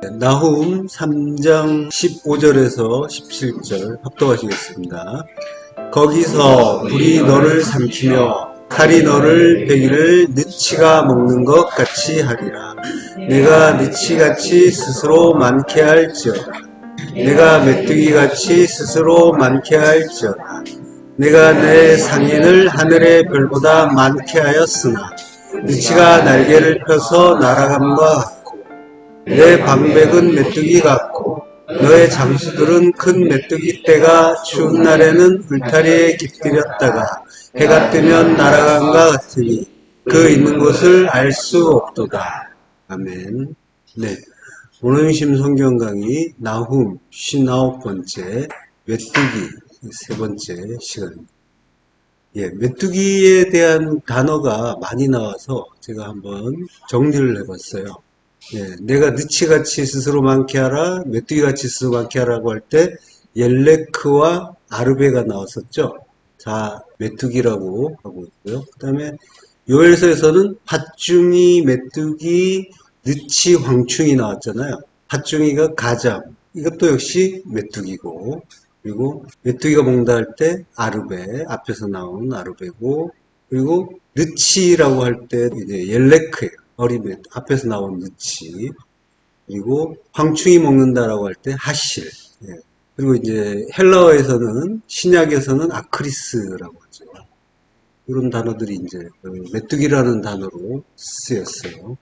나훔 3장 15절에서 17절 합독하시겠습니다. 거기서 불이 너를 삼키며 칼이 너를 베기를 느치가 먹는 것 같이 하리라. 내가 느치같이 스스로 많게 할지어다. 내가 메뚜기같이 스스로 많게 할지어다. 내가 내 상인을 하늘의 별보다 많게 하였으나 느치가 날개를 펴서 날아감과 같고 내 방백은 메뚜기 같고 너의 장수들은 큰 메뚜기 떼가 추운 날에는 울타리에 깃들였다가 해가 뜨면 날아감과 같으니 그 있는 곳을 알 수 없도다. 아멘. 네, 오늘심 성경 강의 나훔 59번째 메뚜기 세 번째 시간입니다. 메뚜기에 대한 단어가 많이 나와서 제가 한번 정리를 해봤어요. 내가 느치같이 스스로 많게 하라, 메뚜기같이 스스로 많게 하라고 할 때 옐레크와 아르베가 나왔었죠. 자, 메뚜기라고 하고 있고요. 그 다음에 요엘서에서는 팥중이, 메뚜기, 느치, 황충이 나왔잖아요. 팥중이가 가장, 이것도 역시 메뚜기고, 그리고 메뚜기가 먹는다 할 때 아르베, 앞에서 나온 아르베고, 그리고 느치라고 할 때 이제 옐레크예요. 어린 메뚜기, 앞에서 나온 느치. 그리고 황충이 먹는다라고 할 때 하실. 그리고 이제 헬라어에서는, 신약에서는 아크리스라고 하죠. 이런 단어들이 이제 메뚜기라는 단어로 쓰였어요.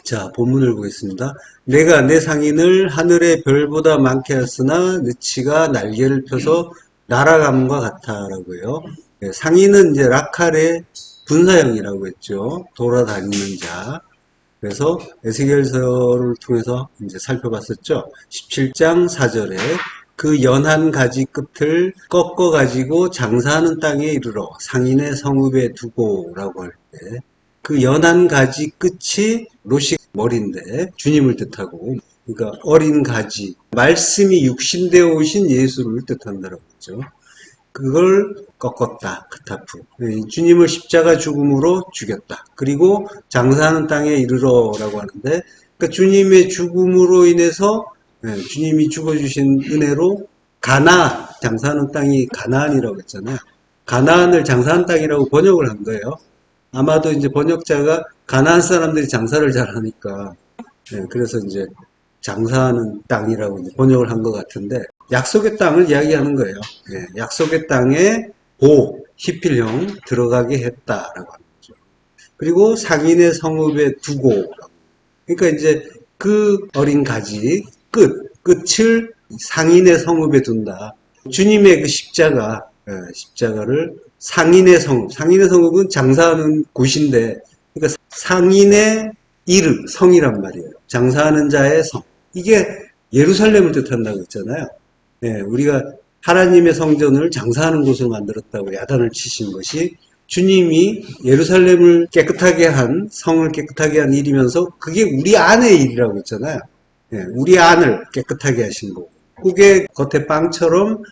자, 본문을 보겠습니다. 내가 내 상인을 하늘의 별보다 많게 하였으나 느치가 날개를 펴서 날아감과 같아라고요. 상인은 이제 라칼의 분사형이라고 했죠. 돌아다니는 자. 그래서 에스겔서를 통해서 이제 살펴봤었죠. 17장 4절에 그 연한 가지 끝을 꺾어 가지고 장사하는 땅에 이르러 상인의 성읍에 두고라고 할 때 그 연한 가지 끝이 로시 머리인데 주님을 뜻하고, 그러니까 어린 가지, 말씀이 육신되어 오신 예수를 뜻한다라고 했죠. 그걸 꺾었다. 크타프. 주님을 십자가 죽음으로 죽였다. 그리고 장사하는 땅에 이르러라고 하는데, 그러니까 주님의 죽음으로 인해서 주님이 죽어주신 은혜로 장사하는 땅이 가나안이라고 했잖아요. 가나안을 장사하는 땅이라고 번역을 한 거예요. 아마도 이제 번역자가 가나안 사람들이 장사를 잘하니까, 그래서 이제 장사하는 땅이라고 이제 번역을 한 것 같은데, 약속의 땅을 이야기하는 거예요. 약속의 땅에 히필형 들어가게 했다라고 하는 거죠. 그리고 상인의 성읍에 두고, 그러니까 이제 그 어린 가지 끝을 상인의 성읍에 둔다. 주님의 그 십자가를 상인의 성읍은 장사하는 곳인데, 그러니까 상인의 성이란 말이에요. 장사하는 자의 성. 이게 예루살렘을 뜻한다고 했잖아요. 우리가 하나님의 성전을 장사하는 곳으로 만들었다고 야단을 치신 것이 주님이 예루살렘을 깨끗하게 한, 성을 깨끗하게 한 일이면서 그게 우리 안의 일이라고 했잖아요. 우리 안을 깨끗하게 하신 거고. 그게 겉에 빵처럼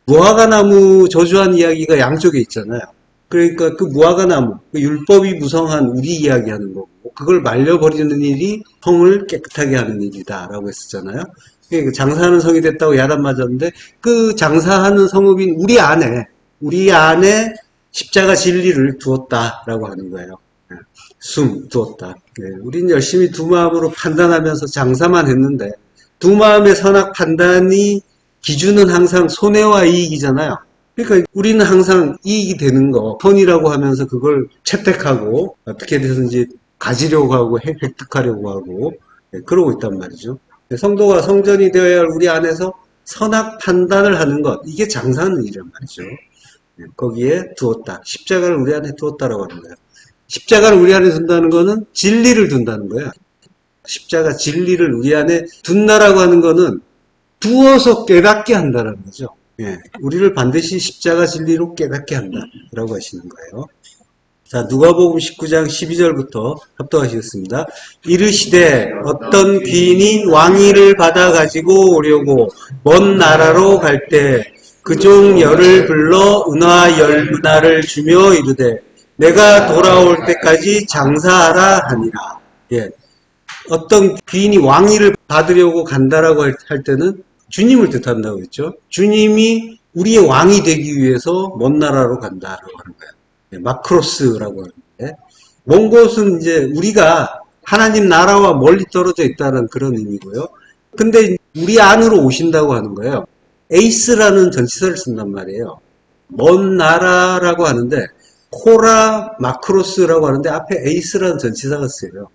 무화과나무 저주한 이야기가 양쪽에 있잖아요. 그러니까 그 무화과나무, 그 율법이 무성한 우리 이야기하는 거고, 그걸 말려버리는 일이 성을 깨끗하게 하는 일이다라고 했었잖아요. 그러니까 장사하는 성이 됐다고 야단 맞았는데, 그 장사하는 성읍인 우리 안에 십자가 진리를 두었다라고 하는 거예요. 두었다. 우린 열심히 두 마음으로 판단하면서 장사만 했는데, 두 마음의 선악 판단이 기준은 항상 손해와 이익이잖아요. 그러니까 우리는 항상 이익이 되는 거, 선이라고 하면서 그걸 채택하고 어떻게 해서든지 가지려고 하고 획득하려고 하고 그러고 있단 말이죠. 성도가 성전이 되어야 할 우리 안에서 선악 판단을 하는 것, 이게 장사하는 일이란 말이죠. 거기에 두었다. 십자가를 우리 안에 두었다라고 하는 거예요. 십자가를 우리 안에 둔다는 거는 진리를 둔다는 거예요. 십자가 진리를 우리 안에 둔다라고 하는 거는 두어서 깨닫게 한다는 거죠. 우리를 반드시 십자가 진리로 깨닫게 한다라고 하시는 거예요. 자, 누가복음 19장 12절부터 합독하시겠습니다. 이르시되 어떤 귀인이 왕위를 받아 가지고 오려고 먼 나라로 갈 때 그 종 열을 불러 은화 열문화를 주며 이르되 내가 돌아올 때까지 장사하라 하니라. 어떤 귀인이 왕위를 받으려고 간다라고 할 때는 주님을 뜻한다고 했죠. 주님이 우리의 왕이 되기 위해서 먼 나라로 간다라고 하는 거예요. 마크로스라고 하는데, 먼 곳은 이제 우리가 하나님 나라와 멀리 떨어져 있다는 그런 의미고요. 근데 우리 안으로 오신다고 하는 거예요. 에이스라는 전치사를 쓴단 말이에요. 먼 나라라고 하는데 코라 마크로스라고 하는데 앞에 에이스라는 전치사가 쓰여요.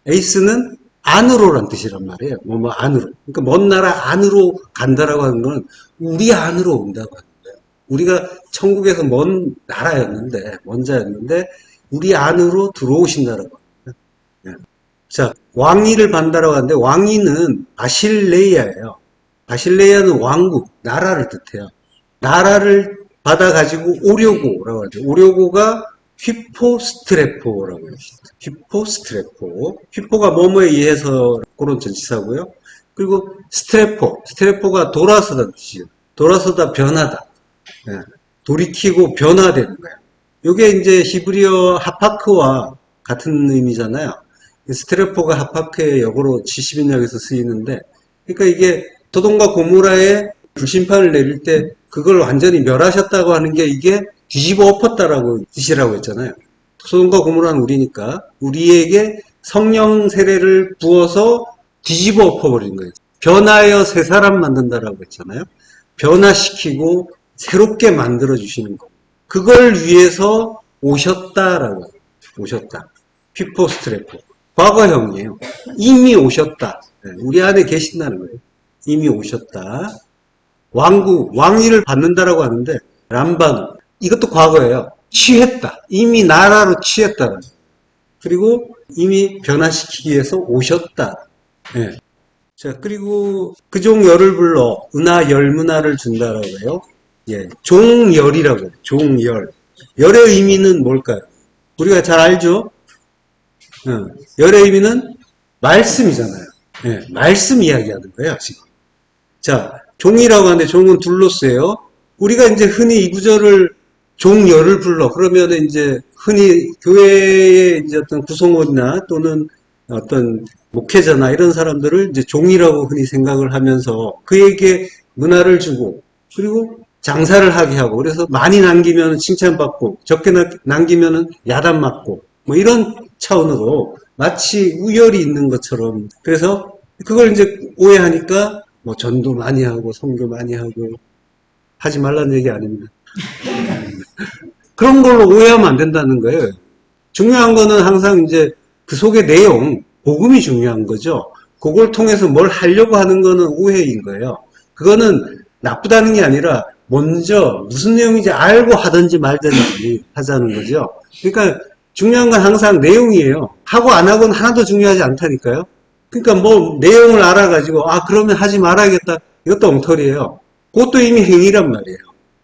에이스는 안으로란 뜻이란 말이에요. 뭐 안으로. 그러니까 먼 나라 안으로 간다라고 하는 건 우리 안으로 온다고 하는 거예요. 우리가 천국에서 먼 나라였는데, 먼 자였는데 우리 안으로 들어오신다라고 합니다. 예. 자, 왕위를 받는다라고 하는데 왕위는 바실레이아예요. 바실레이아는 왕국, 나라를 뜻해요. 나라를 받아가지고 오려고라고 하죠. 오려고가 휘포스트레포라고 해요. 휘포스트레포. 휘포가 뭐뭐에 의해서 그런 전치사고요. 그리고 스트레포가 돌아서다 뜻이에요. 돌아서다 변하다. 예. 돌이키고 변화되는 거예요. 이게 이제 히브리어 하파크와 같은 의미잖아요. 스트레포가 하파크의 역으로 70인역에서 쓰이는데, 그러니까 이게 소돔과 고모라의 불심판을 내릴 때 그걸 완전히 멸하셨다고 하는 게 이게 뒤집어 엎었다라고 뜻이라고 했잖아요. 소돔과 고모라는 우리니까 우리에게 성령 세례를 부어서 뒤집어 엎어버린 거예요. 변하여 새 사람 만든다라고 했잖아요. 변화시키고 새롭게 만들어 주시는 거. 그걸 위해서 오셨다라고. 오셨다. 휘포스트레포. 과거형이에요. 이미 오셨다. 우리 안에 계신다는 거예요. 이미 오셨다. 왕국, 왕위를 받는다라고 하는데 람바누. 이것도 과거예요. 취했다. 이미 나라로 취했다. 그리고 이미 변화시키기 위해서 오셨다. 예. 자, 그리고 그종 열을 불러 은하 열문화를 준다라고 해요. 예. 종열이라고 해요. 종열. 열의 의미는 뭘까요? 우리가 잘 알죠? 열의 의미는 말씀이잖아요. 예. 말씀 이야기하는 거예요, 지금. 자, 종이라고 하는데 종은 둘로스예요. 우리가 이제 흔히 이 구절을 종열을 불러. 그러면 이제 흔히 교회의 이제 어떤 구성원이나 또는 어떤 목회자나 이런 사람들을 이제 종이라고 흔히 생각을 하면서 그에게 문화를 주고 그리고 장사를 하게 하고 그래서 많이 남기면 칭찬받고 적게 남기면 야단 맞고 뭐 이런 차원으로 마치 우열이 있는 것처럼 그래서 그걸 이제 오해하니까 뭐 전도 많이 하고 선교 많이 하고 하지 말라는 얘기 아닙니다. 그런 걸로 오해하면 안 된다는 거예요. 중요한 거는 항상 이제 그 속의 내용, 복음이 중요한 거죠. 그걸 통해서 뭘 하려고 하는 거는 오해인 거예요. 그거는 나쁘다는 게 아니라 먼저 무슨 내용인지 알고 하든지 말든지 하자는 거죠. 그러니까 중요한 건 항상 내용이에요. 하고 안 하고는 하나도 중요하지 않다니까요. 그러니까 뭐 내용을 알아가지고 그러면 하지 말아야겠다. 이것도 엉터리예요. 그것도 이미 행위란 말이에요.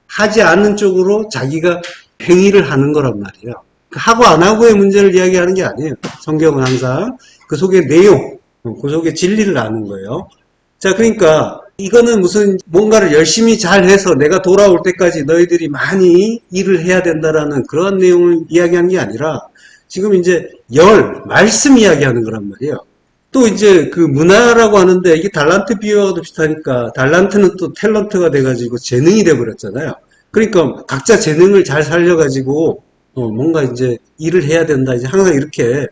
하지 않는 쪽으로 자기가 행위를 하는 거란 말이에요. 하고 안 하고의 문제를 이야기하는 게 아니에요. 성경은 항상 그 속의 내용, 그 속의 진리를 아는 거예요. 자, 그러니까 이거는 무슨 뭔가를 열심히 잘해서 내가 돌아올 때까지 너희들이 많이 일을 해야 된다라는 그런 내용을 이야기하는 게 아니라 지금 이제 말씀 이야기하는 거란 말이에요. 또 이제 그 문화라고 하는데 이게 달란트 비유와도 비슷하니까 달란트는 또 탤런트가 돼가지고 재능이 돼버렸잖아요. 그러니까 각자 재능을 잘 살려가지고 뭔가 이제 일을 해야 된다. 이제 항상 이렇게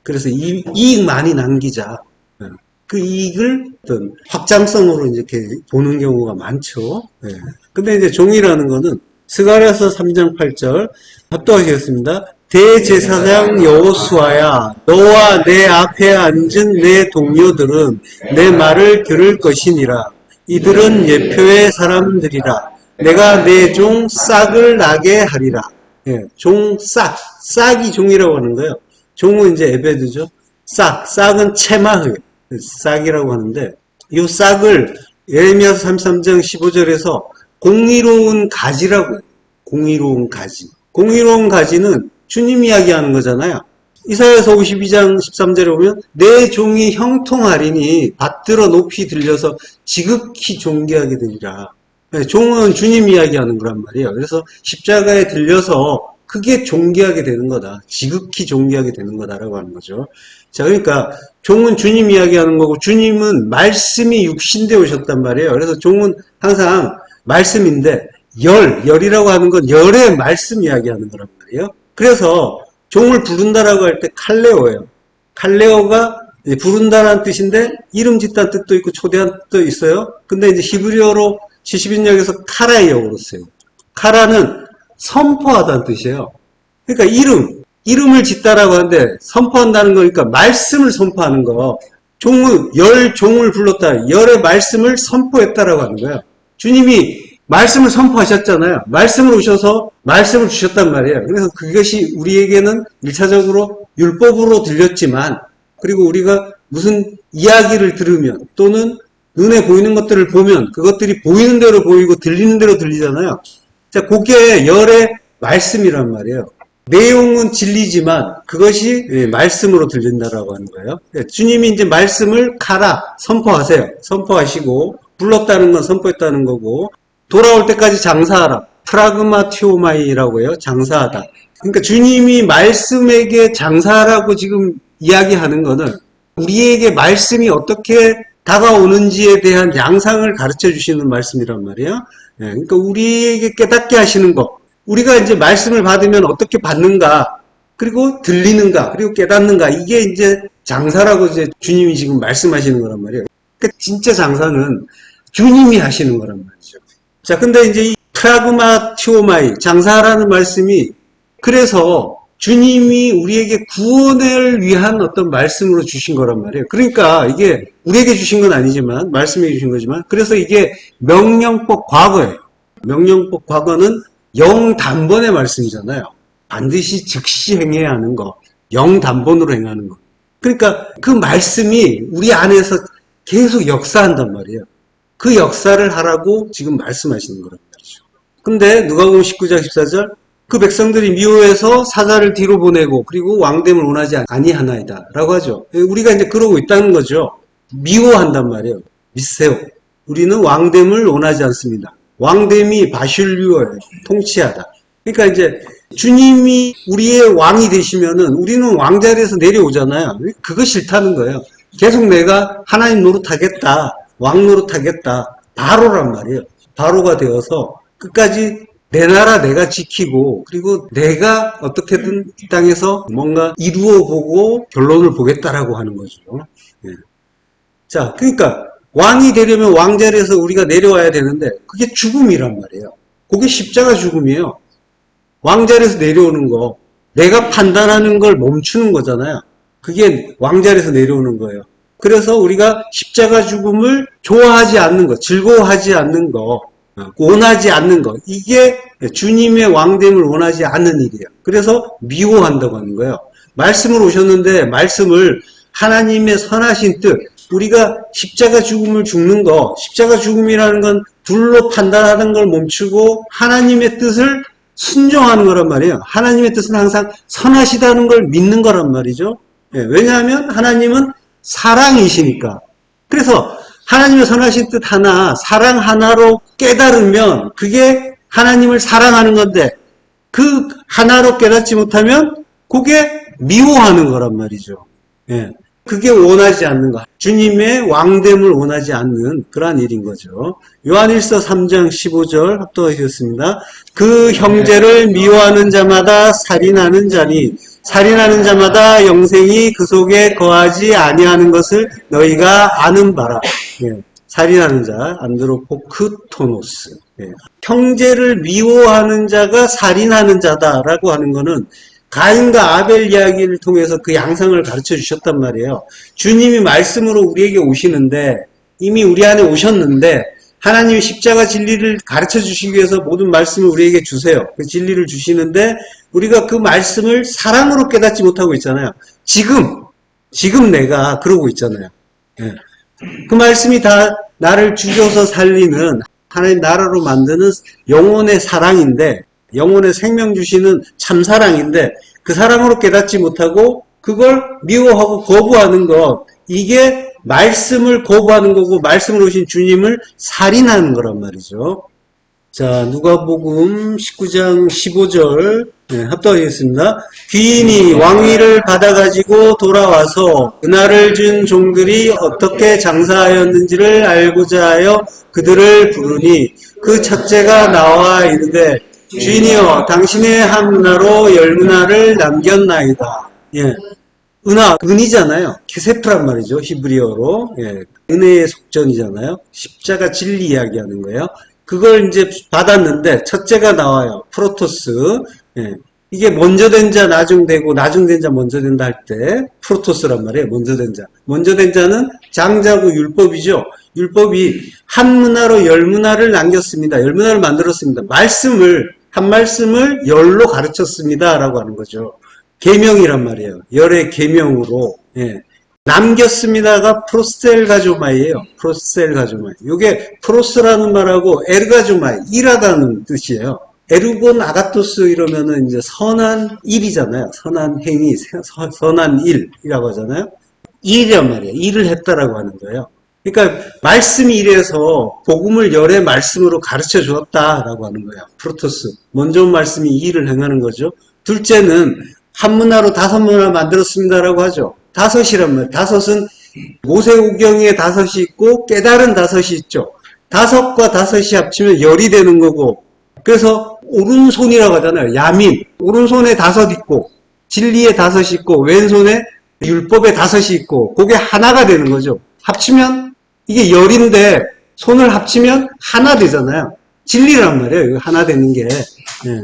그래서 이익 많이 남기자. 그 이익을 어떤 확장성으로 이렇게 보는 경우가 많죠. 근데 이제 종이라는 거는 스가랴서 3장 8절 합독하시겠습니다. 대제사장 여호수아야 너와 내 앞에 앉은 내 동료들은 내 말을 들을 것이니라. 이들은 예표의 사람들이라. 내가 내 종 싹을 나게 하리라. 종 싹이 종이라고 하는 거예요. 종은 이제 에베드죠. 싹은 체마흐 싹이라고 하는데 이 싹을 예레미야서 33장 15절에서 공의로운 가지라고 해요. 공의로운 가지. 공의로운 가지는 주님 이야기하는 거잖아요. 이사야서 52장 13절에 보면 내 종이 형통하리니 받들어 높이 들려서 지극히 존귀하게 되리라. 종은 주님 이야기하는 거란 말이에요. 그래서 십자가에 들려서 그게 존귀하게 되는 거다. 지극히 존귀하게 되는 거다라고 하는 거죠. 자, 그러니까 종은 주님 이야기하는 거고 주님은 말씀이 육신되어 오셨단 말이에요. 그래서 종은 항상 말씀인데 열이라고 하는 건 열의 말씀 이야기하는 거란 말이에요. 그래서 종을 부른다라고 할 때 칼레오예요. 칼레오가 부른다라는 뜻인데 이름 짓다는 뜻도 있고 초대한 뜻도 있어요. 근데 이제 히브리어로 70인역에서 카라이어로 써요. 카라는 선포하다는 뜻이에요. 그러니까 이름을 짓다라고 하는데 선포한다는 거니까 말씀을 선포하는 거. 종을 불렀다. 열의 말씀을 선포했다라고 하는 거예요. 주님이 말씀을 선포하셨잖아요. 말씀을 오셔서 말씀을 주셨단 말이에요. 그래서 그것이 우리에게는 1차적으로 율법으로 들렸지만 그리고 우리가 무슨 이야기를 들으면 또는 눈에 보이는 것들을 보면 그것들이 보이는 대로 보이고 들리는 대로 들리잖아요. 자, 그게 열의 말씀이란 말이에요. 내용은 진리지만 그것이 말씀으로 들린다라고 하는 거예요. 주님이 이제 말씀을 선포하세요. 선포하시고 불렀다는 건 선포했다는 거고 돌아올 때까지 장사하라. 프라그마티오마이라고 해요. 장사하다. 그러니까 주님이 말씀에게 장사하라고 지금 이야기하는 거는 우리에게 말씀이 어떻게 다가오는지에 대한 양상을 가르쳐 주시는 말씀이란 말이에요. 그러니까 우리에게 깨닫게 하시는 거. 우리가 이제 말씀을 받으면 어떻게 받는가, 그리고 들리는가, 그리고 깨닫는가. 이게 이제 장사라고 이제 주님이 지금 말씀하시는 거란 말이에요. 그러니까 진짜 장사는 주님이 하시는 거란 말이죠. 자, 근데 이제 이 프라그마티오마이, 장사라는 말씀이 그래서 주님이 우리에게 구원을 위한 어떤 말씀으로 주신 거란 말이에요. 그러니까 이게 우리에게 주신 건 아니지만 말씀해 주신 거지만 그래서 이게 명령법 과거예요. 명령법 과거는 영단번의 말씀이잖아요. 반드시 즉시 행해야 하는 거. 영단번으로 행하는 거. 그러니까 그 말씀이 우리 안에서 계속 역사한단 말이에요. 그 역사를 하라고 지금 말씀하시는 거란 말이죠. 근데 누가복음 19장 14절 그 백성들이 미워해서 사자를 뒤로 보내고 그리고 왕됨을 원하지 아니하나이다 라고 하죠. 우리가 이제 그러고 있다는 거죠. 미워한단 말이에요. 미세오. 우리는 왕됨을 원하지 않습니다. 왕됨이 바슐류어예요. 통치하다. 그러니까 이제 주님이 우리의 왕이 되시면은 우리는 왕자리에서 내려오잖아요. 그거 싫다는 거예요. 계속 내가 하나님 노릇하겠다. 왕 노릇하겠다. 바로란 말이에요. 바로가 되어서 끝까지 내 나라 내가 지키고 그리고 내가 어떻게든 이 땅에서 뭔가 이루어 보고 결론을 보겠다라고 하는 거죠. 네. 자, 그러니까 왕이 되려면 왕자리에서 우리가 내려와야 되는데 그게 죽음이란 말이에요. 그게 십자가 죽음이에요. 왕자리에서 내려오는 거, 내가 판단하는 걸 멈추는 거잖아요. 그게 왕자리에서 내려오는 거예요. 그래서 우리가 십자가 죽음을 좋아하지 않는 거, 즐거워하지 않는 거, 원하지 않는 거, 이게 주님의 왕됨을 원하지 않는 일이에요. 그래서 미워한다고 하는 거예요. 말씀으로 오셨는데 말씀을 하나님의 선하신 뜻, 우리가 십자가 죽음을 죽는 거, 십자가 죽음이라는 건 둘로 판단하는 걸 멈추고 하나님의 뜻을 순종하는 거란 말이에요. 하나님의 뜻은 항상 선하시다는 걸 믿는 거란 말이죠. 왜냐하면 하나님은 사랑이시니까. 그래서 하나님의 선하신 뜻 하나, 사랑 하나로 깨달으면 그게 하나님을 사랑하는 건데 그 하나로 깨닫지 못하면 그게 미워하는 거란 말이죠. 그게 원하지 않는 거. 주님의 왕됨을 원하지 않는 그러한 일인 거죠. 요한일서 3장 15절 합독하셨습니다. 그 형제를 미워하는 자마다 살인하는 자니 살인하는 자마다 영생이 그 속에 거하지 아니하는 것을 너희가 아는 바라. 살인하는 자, 안드로포크토노스. 형제를 미워하는 자가 살인하는 자다라고 하는 거는 가인과 아벨 이야기를 통해서 그 양상을 가르쳐 주셨단 말이에요. 주님이 말씀으로 우리에게 오시는데 이미 우리 안에 오셨는데 하나님이 십자가 진리를 가르쳐 주시기 위해서 모든 말씀을 우리에게 주세요. 그 진리를 주시는데 우리가 그 말씀을 사랑으로 깨닫지 못하고 있잖아요. 지금 내가 그러고 있잖아요. 그 말씀이 다 나를 죽여서 살리는 하나님 나라로 만드는 영혼의 사랑인데 영혼의 생명 주시는 참사랑인데 그 사랑으로 깨닫지 못하고 그걸 미워하고 거부하는 것, 이게 말씀을 거부하는 거고 말씀을 오신 주님을 살인하는 거란 말이죠. 자, 누가복음 19장 15절 합독하겠습니다. 귀인이 왕위를 받아가지고 돌아와서 그날을 준 종들이 어떻게 장사하였는지를 알고자 하여 그들을 부르니 그 첫째가 나와 이르되 주인이여 당신의 한 문화로 열 문화를 남겼나이다. 예. 은이잖아요. 케세프란 말이죠. 히브리어로. 예. 은혜의 속전이잖아요. 십자가 진리 이야기하는 거예요. 그걸 이제 받았는데 첫째가 나와요. 프로토스. 예. 이게 먼저 된 자 나중 되고 나중 된 자 먼저 된다 할 때 프로토스란 말이에요. 먼저 된 자. 먼저 된 자는 장자고 율법이죠. 율법이 한 문화로 열 문화를 남겼습니다. 열 문화를 만들었습니다. 한 말씀을 열로 가르쳤습니다. 라고 하는 거죠. 계명이란 말이에요. 열의 계명으로. 예. 남겼습니다가 프로스텔가조마이에요. 프로스텔가조마이. 이게 프로스라는 말하고 에르가조마이, 일하다는 뜻이에요. 에르곤 아가토스 이러면은 이제 선한 일이잖아요. 선한 행위, 선한 일이라고 하잖아요. 일이란 말이에요. 일을 했다라고 하는 거예요. 그러니까 말씀이 이래서 복음을 열의 말씀으로 가르쳐 주었다라고 하는 거예요. 프로토스. 먼저 온 말씀이 이 일을 행하는 거죠. 둘째는 한 문화로 다섯 문화 만들었습니다라고 하죠. 다섯이란 말이에요. 다섯은 모세오경에 다섯이 있고 깨달은 다섯이 있죠. 다섯과 다섯이 합치면 열이 되는 거고, 그래서 오른손이라고 하잖아요. 야민. 오른손에 다섯 있고 진리에 다섯이 있고 왼손에 율법에 다섯이 있고 그게 하나가 되는 거죠. 합치면 이게 열인데 손을 합치면 하나 되잖아요. 진리란 말이에요. 하나 되는 게. 예.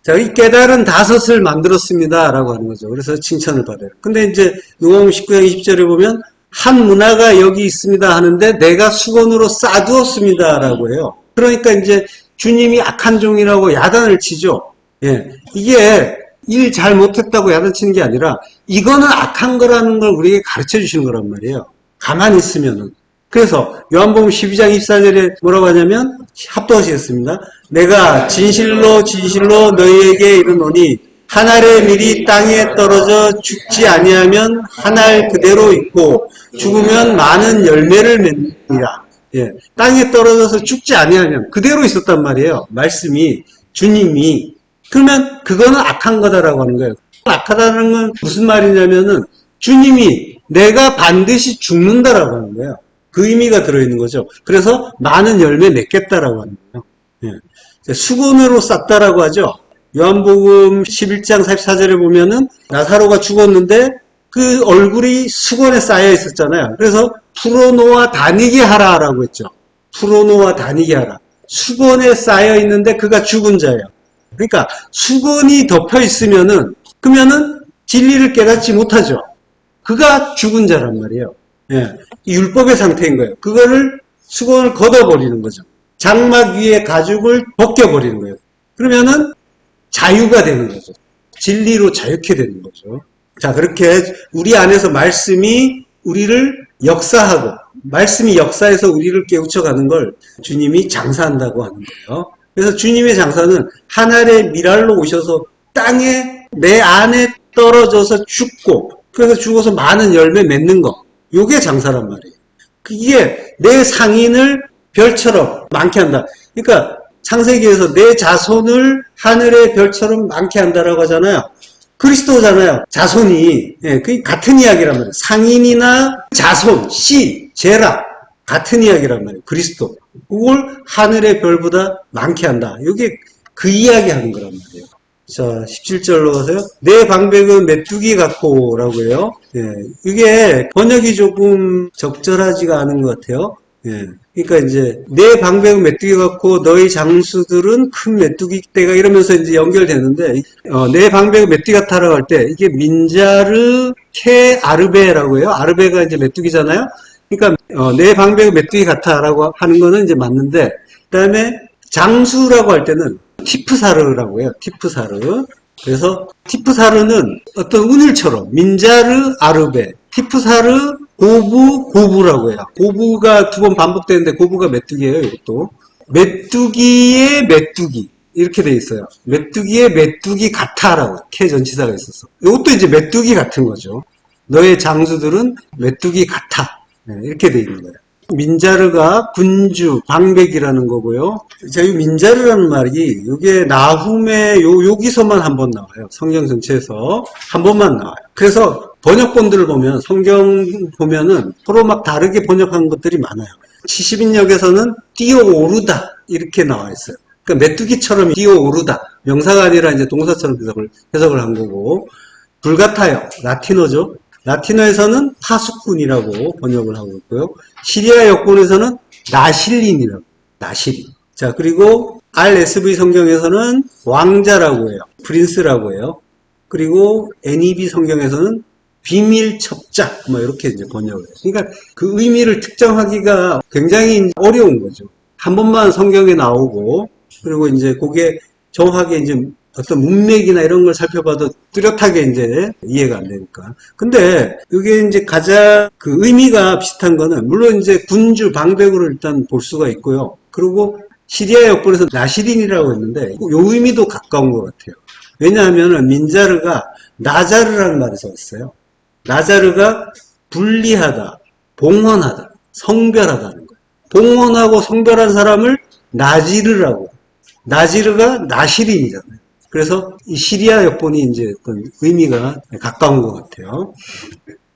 자, 이 깨달은 다섯을 만들었습니다. 라고 하는 거죠. 그래서 칭찬을 받아요. 근데 이제 누가복음 19장 20절에 보면 한 문화가 여기 있습니다 하는데 내가 수건으로 싸두었습니다. 라고 해요. 그러니까 이제 주님이 악한 종이라고 야단을 치죠. 예. 이게 일 잘 못했다고 야단치는 게 아니라 이거는 악한 거라는 걸 우리에게 가르쳐 주시는 거란 말이에요. 가만히 있으면은. 그래서 요한복음 12장 24절에 뭐라고 하냐면 합독하시겠습니다. 내가 진실로 진실로 너희에게 이르노니 한 알의 밀이 땅에 떨어져 죽지 아니하면 한 알 그대로 있고 죽으면 많은 열매를 맺느니라. 예, 땅에 떨어져서 죽지 아니하면 그대로 있었단 말이에요. 말씀이 주님이. 그러면 그거는 악한 거다라고 하는 거예요. 악하다는 건 무슨 말이냐면은 주님이 내가 반드시 죽는다라고 하는 거예요. 그 의미가 들어있는 거죠. 그래서 많은 열매 맺겠다라고 하는 거예요. 예. 수건으로 쌌다라고 하죠. 요한복음 11장 44절에 보면은 나사로가 죽었는데 그 얼굴이 수건에 쌓여 있었잖아요. 그래서 풀어놓아 다니게 하라라고 했죠. 풀어놓아 다니게 하라. 수건에 쌓여 있는데 그가 죽은 자예요. 그러니까 수건이 덮여 있으면은 그러면은 진리를 깨닫지 못하죠. 그가 죽은 자란 말이에요. 예. 율법의 상태인 거예요. 그거를 수건을 걷어버리는 거죠. 장막 위에 가죽을 벗겨버리는 거예요. 그러면은 자유가 되는 거죠. 진리로 자유케 되는 거죠. 자, 그렇게 우리 안에서 말씀이 우리를 역사하고 말씀이 역사해서 우리를 깨우쳐가는 걸 주님이 장사한다고 하는 거예요. 그래서 주님의 장사는 하늘의 미랄로 오셔서 땅에 내 안에 떨어져서 죽고 그래서 죽어서 많은 열매 맺는 거. 요게 장사란 말이에요. 이게 내 상인을 별처럼 많게 한다. 그러니까 창세기에서 내 자손을 하늘의 별처럼 많게 한다라고 하잖아요. 그리스도잖아요. 자손이. 예, 그게 같은 이야기란 말이에요. 상인이나 자손, 씨, 제라 같은 이야기란 말이에요. 그리스도. 그걸 하늘의 별보다 많게 한다. 이게 그 이야기 하는 거란 말이에요. 자, 17절로 가세요. 내 방백은 메뚜기 같고 라고 해요. 예, 이게 번역이 조금 적절하지가 않은 것 같아요. 예, 그러니까 이제 내 방백은 메뚜기 같고 너희 장수들은 큰 메뚜기 떼가 이러면서 이제 연결되는데 내 방백은 메뚜기 같아라고 할 때 이게 민자르 케 아르베라고 해요. 아르베가 이제 메뚜기잖아요. 그러니까 내 방백은 메뚜기 같아라고 하는 거는 이제 맞는데 그다음에 장수라고 할 때는 티프사르라고 해요. 티프사르. 그래서 티프사르는 어떤 운율처럼 민자르 아르베, 티프사르 고부라고 해요. 고부가 두 번 반복되는데 고부가 메뚜기예요. 이것도 메뚜기의 메뚜기 이렇게 돼 있어요. 메뚜기의 메뚜기 같아라고 캐 전치사가 있었어. 이것도 이제 메뚜기 같은 거죠. 너의 장수들은 메뚜기 같아. 네, 이렇게 돼 있는 거예요. 민자르가 군주, 방백이라는 거고요. 자, 이 민자르라는 말이 이게 나훔의 여기서만 한 번 나와요. 성경 전체에서 한 번만 나와요. 그래서 번역본들을 보면 성경 보면은 서로 막 다르게 번역한 것들이 많아요. 70인역에서는 뛰어오르다 이렇게 나와 있어요. 그러니까 메뚜기처럼 뛰어오르다. 명사가 아니라 이제 동사처럼 해석을 한 거고, 불같아요. 라틴어죠. 라틴어에서는 파수꾼이라고 번역을 하고 있고요. 시리아 역본에서는 나실린이라고, 나실린. 자, 그리고 RSV 성경에서는 왕자라고 해요. 프린스라고 해요. 그리고 NEB 성경에서는 비밀 첩자, 뭐 이렇게 이제 번역을 해요. 그러니까 그 의미를 특정하기가 굉장히 어려운 거죠. 한 번만 성경에 나오고, 그리고 이제 그게 정확하게 이제 어떤 문맥이나 이런 걸 살펴봐도 뚜렷하게 이제 이해가 안 되니까. 근데 이게 이제 가장 그 의미가 비슷한 거는 물론 이제 군주 방백으로 일단 볼 수가 있고요. 그리고 시리아 역본에서 나시린이라고 했는데 이 의미도 가까운 것 같아요. 왜냐하면 민자르가 나자르라는 말에서 왔어요. 나자르가 분리하다, 봉헌하다, 성별하다는 거예요. 봉헌하고 성별한 사람을 나지르라고. 나지르가 나시린이잖아요. 그래서 이 시리아 역본이 이제 어떤 의미가 가까운 것 같아요.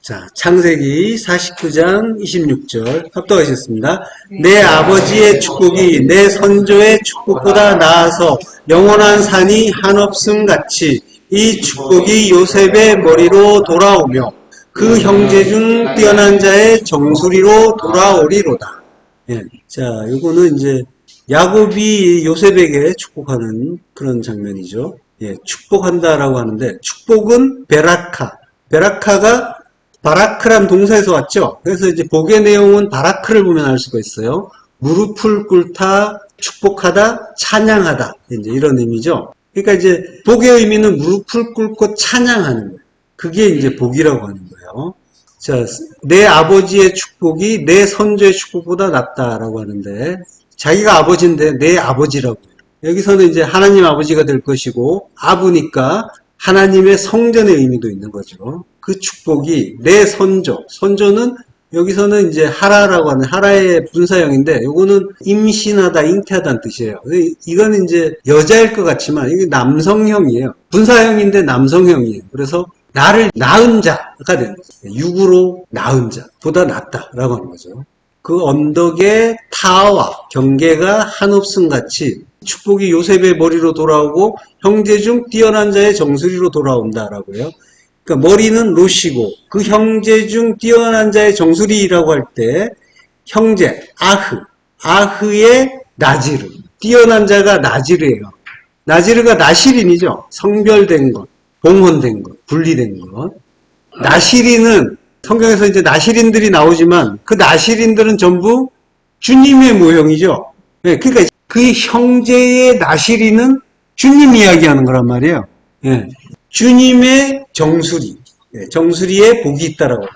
자, 창세기 49장 26절 합독하셨습니다. 내 아버지의 축복이 내 선조의 축복보다 나아서 영원한 산이 한없음 같이 이 축복이 요셉의 머리로 돌아오며 그 형제 중 뛰어난 자의 정수리로 돌아오리로다. 예, 자, 이거는 이제 야곱이 요셉에게 축복하는 그런 장면이죠. 예, 축복한다라고 하는데 축복은 베라카. 베라카가 바라크란 동사에서 왔죠. 그래서 이제 복의 내용은 바라크를 보면 알 수가 있어요. 무릎을 꿇다, 축복하다, 찬양하다. 이제 이런 의미죠. 그러니까 이제 복의 의미는 무릎을 꿇고 찬양하는 거예요. 그게 이제 복이라고 하는 거예요. 자, 내 아버지의 축복이 내 선조의 축복보다 낫다라고 하는데 자기가 아버지인데 내 아버지라고 해요. 여기서는 이제 하나님 아버지가 될 것이고 아부니까 하나님의 성전의 의미도 있는 거죠. 그 축복이 내 선조, 선조는 여기서는 이제 하라라고 하는 하라의 분사형인데 이거는 임신하다, 잉태하다는 뜻이에요. 이거는 이제 여자일 것 같지만 이게 남성형이에요. 분사형인데 남성형이에요. 그래서 나를 낳은 자가 되는 거죠. 육으로 낳은 자보다 낫다라고 하는 거죠. 그 언덕의 타와 경계가 한없음 같이 축복이 요셉의 머리로 돌아오고 형제 중 뛰어난 자의 정수리로 돌아온다라고 해요. 그러니까 머리는 롯이고 그 형제 중 뛰어난 자의 정수리라고 할 때 형제 아흐의 나지르, 뛰어난 자가 나지르예요. 나지르가 나시린이죠. 성별된 것, 봉헌된 것, 분리된 것. 나시린은 성경에서 이제 나시린들이 나오지만 그 나시린들은 전부 주님의 모형이죠. 네, 그러니까 그 형제의 나시린은 주님 이야기하는 거란 말이에요. 네, 주님의 정수리, 네, 정수리에 복이 있다라고.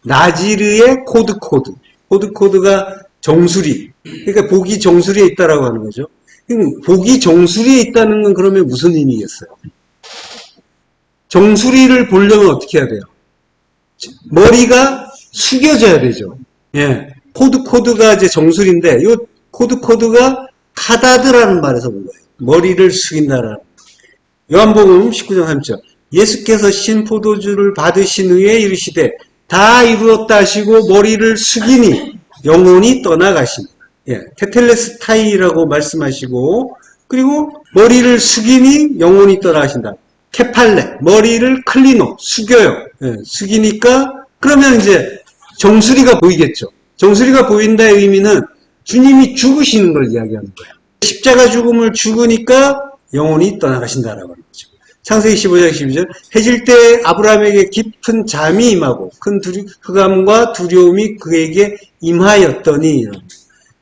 나지르의 코드가 정수리. 그러니까 복이 정수리에 있다라고 하는 거죠. 복이 정수리에 있다는 건 그러면 무슨 의미겠어요? 정수리를 보려면 어떻게 해야 돼요? 머리가 숙여져야 되죠. 예. 코드가 이제 정수리인데, 이 코드가 카다드라는 말에서 온 거예요. 머리를 숙인다라는. 요한복음 19장 3절. 예수께서 신 포도주를 받으신 후에 이르시되, 다 이루었다 하시고 머리를 숙이니 영혼이 떠나가시니. 예. 테텔레스타이라고 말씀하시고, 그리고 머리를 숙이니 영혼이 떠나가신다. 케팔레, 머리를 클리노, 숙여요. 예, 숙이니까, 그러면 이제 정수리가 보이겠죠. 정수리가 보인다의 의미는 주님이 죽으시는 걸 이야기하는 거예요. 십자가 죽음을 죽으니까 영혼이 떠나가신다라고 하는 거죠. 창세기 15장 12절. 해질 때 아브라함에게 깊은 잠이 임하고 큰 흑암과 두려움이 그에게 임하였더니.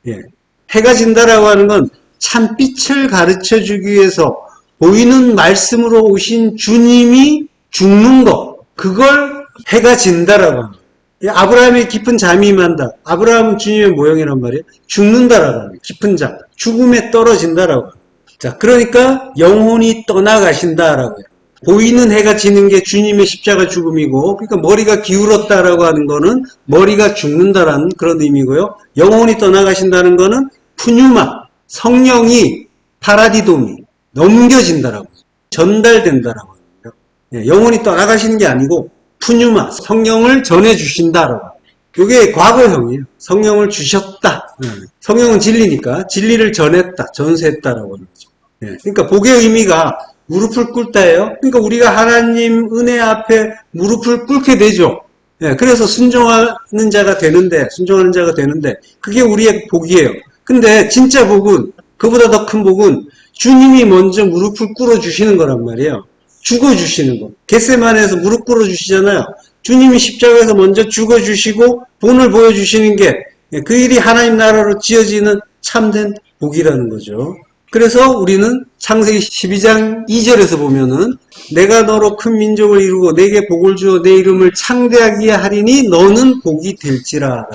예, 해가 진다라고 하는 건 참빛을 가르쳐 주기 위해서 보이는 말씀으로 오신 주님이 죽는 것, 그걸 해가 진다라고 합니다. 아브라함의 깊은 잠이 임한다. 아브라함은 주님의 모형이란 말이에요. 죽는다라고 합니다. 깊은 잠, 죽음에 떨어진다라고 합니다. 자, 그러니까 영혼이 떠나가신다라고 해요. 보이는 해가 지는 게 주님의 십자가 죽음이고, 그러니까 머리가 기울었다라고 하는 거는 머리가 죽는다라는 그런 의미고요. 영혼이 떠나가신다는 거는 푸뉴마, 성령이 파라디도미, 넘겨진다라고, 전달된다라고 하는 거예요. 예, 영혼이 떠나가시는 게 아니고 푸뉴마, 성령을 전해주신다라고. 이게 과거형이에요. 성령을 주셨다. 성령은 진리니까 진리를 전했다, 전수했다라고 하는 거죠. 예, 그러니까 복의 의미가 무릎을 꿇다예요. 그러니까 우리가 하나님 은혜 앞에 무릎을 꿇게 되죠. 예, 그래서 순종하는 자가 되는데, 그게 우리의 복이에요. 근데 진짜 복은, 그보다 더 큰 복은 주님이 먼저 무릎을 꿇어주시는 거란 말이에요. 죽어주시는 거. 겟세마네에서 무릎 꿇어주시잖아요. 주님이 십자가에서 먼저 죽어주시고 본을 보여주시는 게 그 일이 하나님 나라로 지어지는 참된 복이라는 거죠. 그래서 우리는 창세기 12장 2절에서 보면은 내가 너로 큰 민족을 이루고 내게 복을 주어 내 이름을 창대하게 하리니 너는 복이 될지라.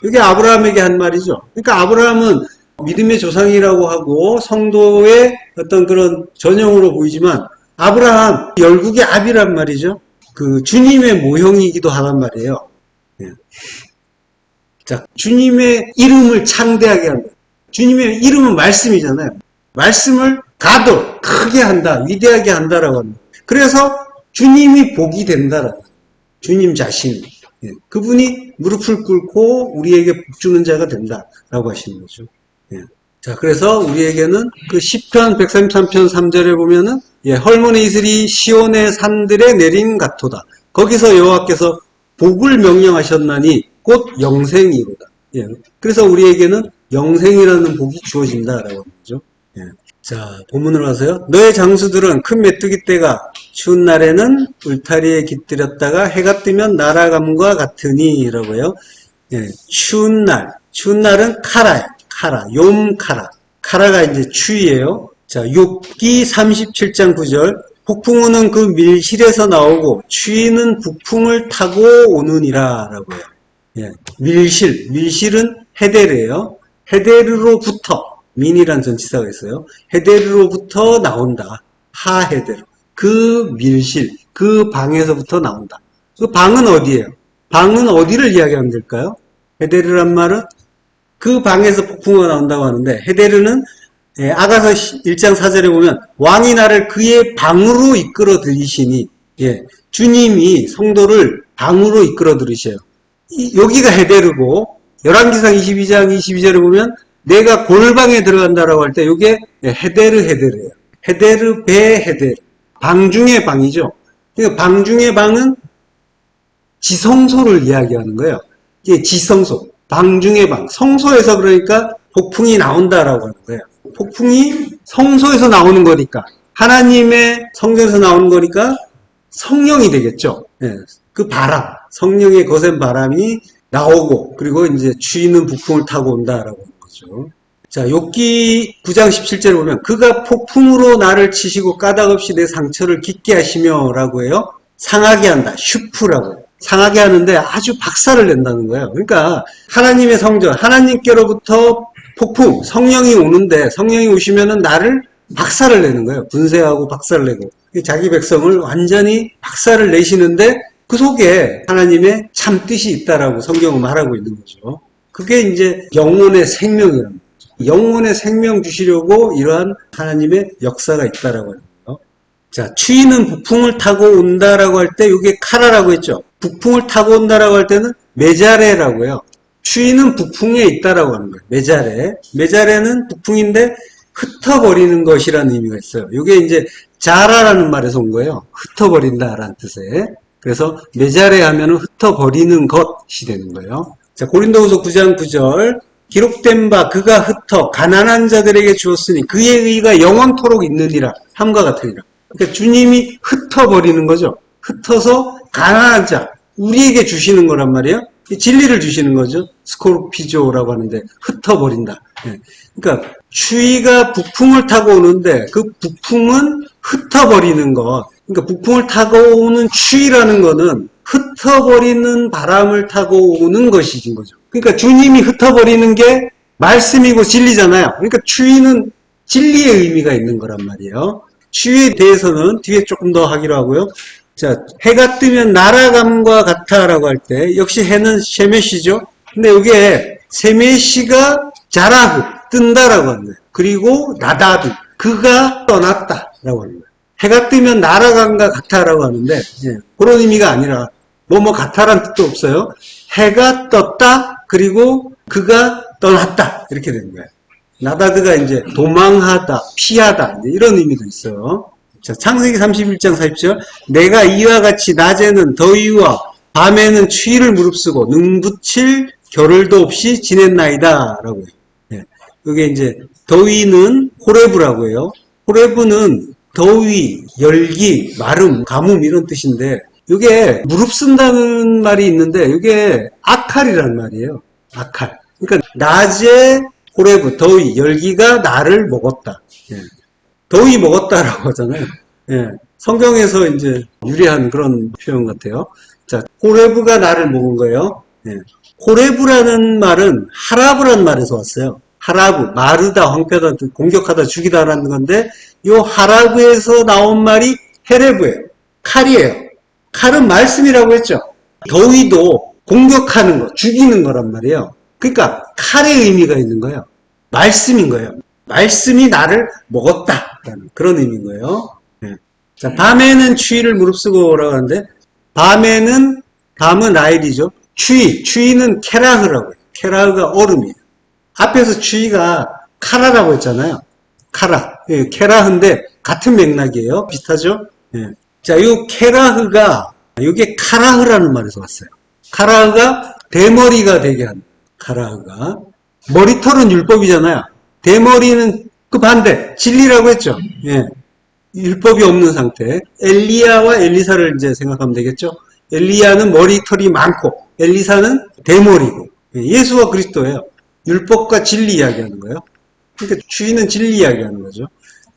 이게 아브라함에게 한 말이죠. 그러니까 아브라함은 믿음의 조상이라고 하고 성도의 어떤 그런 전형으로 보이지만 아브라함 열국의 아비란 말이죠. 그 주님의 모형이기도 하단 말이에요. 자, 주님의 이름을 창대하게 한다. 주님의 이름은 말씀이잖아요. 말씀을 가도 크게 한다, 위대하게 한다라고 합니다. 그래서 주님이 복이 된다라고. 주님 자신. 그분이 무릎을 꿇고 우리에게 복 주는 자가 된다라고 하시는 거죠. 자, 그래서 우리에게는 그 시편 133편 3절에 보면은 헐몬의 이슬이 시온의 산들에 내린 같도다. 거기서 여호와께서 복을 명령하셨나니 곧 영생이로다. 그래서 우리에게는 영생이라는 복이 주어진다라고 하는 거죠. 자, 본문으로 가서요. 너의 장수들은 큰 메뚜기 떼가 추운 날에는 울타리에 깃들였다가 해가 뜨면 날아감과 같으니 라고요. 추운 날은 카라예요. 욤카라. 카라가 이제 추위예요. 자, 욥기 37장 9절. 폭풍우는 그 밀실에서 나오고 추위는 북풍을 타고 오느니라 라고요. 밀실은 헤데르예요. 헤데르로부터, 민이란 전치사가 있어요. 헤데르로부터 나온다. 하헤데르. 그 밀실, 그 방에서부터 나온다. 그 방은 어디예요? 방은 어디를 이야기하면 될까요? 헤데르란 말은 그 방에서 폭풍우가 나온다고 하는데, 헤데르는 아가서 1장 4절에 보면 왕이 나를 그의 방으로 이끌어 들이시니, 주님이 성도를 방으로 이끌어 들이셔요. 여기가 헤데르고, 열왕기상 22장 22절에 보면 내가 골방에 들어간다라고 할 때 이게 헤데르예요. 헤데르 베 헤데르. 방 중의 방이죠. 그러니까 방 중의 방은 지성소를 이야기하는 거예요. 이게 지성소. 방 중의 방. 성소에서 그러니까 폭풍이 나온다라고 하는 거예요. 폭풍이 성소에서 나오는 거니까, 하나님의 성전에서 나오는 거니까 성령이 되겠죠. 그 바람, 성령의 거센 바람이 나오고, 그리고 이제 추위는 북풍을 타고 온다라고 하는 거죠. 자, 욥기 9장 17절에 보면 그가 폭풍으로 나를 치시고 까닭없이 내 상처를 깊게 하시며 라고 해요. 상하게 한다. 슈프라고. 상하게 하는데 아주 박살을 낸다는 거예요. 그러니까 하나님의 성전, 하나님께로부터 폭풍, 성령이 오는데 성령이 오시면은 나를 박살을 내는 거예요. 분쇄하고 박살을 내고. 자기 백성을 완전히 박살을 내시는데 그 속에 하나님의 참 뜻이 있다라고 성경은 말하고 있는 거죠. 그게 이제 영혼의 생명이라는 거죠. 영혼의 생명 주시려고 이러한 하나님의 역사가 있다라고 하는 거예요. 자, 추위는 북풍을 타고 온다라고 할 때 이게 카라라고 했죠. 북풍을 타고 온다라고 할 때는 메자레라고 해요. 추위는 북풍에 있다라고 하는 거예요. 메자레. 메자레는 북풍인데 흩어버리는 것이라는 의미가 있어요. 이게 이제 자라라는 말에서 온 거예요. 흩어버린다라는 뜻에. 그래서 메자레 하면은 흩어버리는 것이 되는 거예요. 자, 고린도후서 9장 9절. 기록된 바 그가 흩어 가난한 자들에게 주었으니 그의 의가 영원토록 있느니라. 함과 같으니라. 그러니까 주님이 흩어버리는 거죠. 흩어서 가난한 자, 우리에게 주시는 거란 말이에요. 진리를 주시는 거죠. 스코르피조라고 하는데 흩어버린다. 그러니까 추위가 북풍을 타고 오는데 그 북풍은 흩어버리는 것. 그러니까 북풍을 타고 오는 추위라는 거는 흩어버리는 바람을 타고 오는 것이신 거죠. 그러니까 주님이 흩어버리는 게 말씀이고 진리잖아요. 그러니까 추위는 진리의 의미가 있는 거란 말이에요. 추위에 대해서는 뒤에 조금 더 하기로 하고요. 자, 해가 뜨면 날아감과 같아라고 할 때 역시 해는 셰메시죠. 근데 이게 셰메시가 자라고 뜬다라고 하는 거예요. 그리고 나다드 그가 떠났다라고 하는 거예요. 해가 뜨면 날아감과 같아라고 하는데 그런 의미가 아니라 뭐뭐 같아란 뜻도 없어요. 해가 떴다 그리고 그가 떠났다 이렇게 되는 거예요. 나다드가 이제 도망하다, 피하다 이런 의미도 있어요. 자, 창세기 31장 40절 내가 이와 같이 낮에는 더위와 밤에는 추위를 무릅쓰고 능붙일 겨를도 없이 지냈나이다 라고 해요. 예. 이게 이제 더위는 호레브라고 해요. 호레브는 더위, 열기, 마름, 가뭄 이런 뜻인데 이게 무릅쓴다는 말이 있는데 이게 아칼이라는 말이에요. 아칼. 그러니까 낮에 호레브, 더위, 열기가 나를 먹었다. 예. 더위 먹었다라고 하잖아요. 예. 성경에서 이제 유래한 그런 표현 같아요. 자, 호레브가 나를 먹은 거예요. 예. 호레브라는 말은 하라브라는 말에서 왔어요. 하라브, 마르다, 황폐다, 공격하다, 죽이다라는 건데 이 하라브에서 나온 말이 헤레브예요. 칼이에요. 칼은 말씀이라고 했죠. 더위도 공격하는 거, 죽이는 거란 말이에요. 그러니까 칼의 의미가 있는 거예요. 말씀인 거예요. 말씀이 나를 먹었다라는 그런 의미인 거예요. 네. 자, 밤에는 추위를 무릅쓰고라고 하는데 밤은 라일이죠. 추위는 케라흐라고 해요. 케라흐가 얼음이에요. 앞에서 추위가 카라라고 했잖아요. 카라. 예, 케라흐인데 같은 맥락이에요. 비슷하죠? 예. 자, 이 케라흐가 이게 카라흐라는 말에서 왔어요. 카라흐가 대머리가 되게 한 카라흐가 머리털은 율법이잖아요. 대머리는 그 반대 진리라고 했죠. 예. 율법이 없는 상태. 엘리야와 엘리사를 이제 생각하면 되겠죠. 엘리야는 머리털이 많고 엘리사는 대머리고 예수와 그리스도예요. 율법과 진리 이야기하는 거예요. 그러니까 추위는 진리 이야기하는 거죠.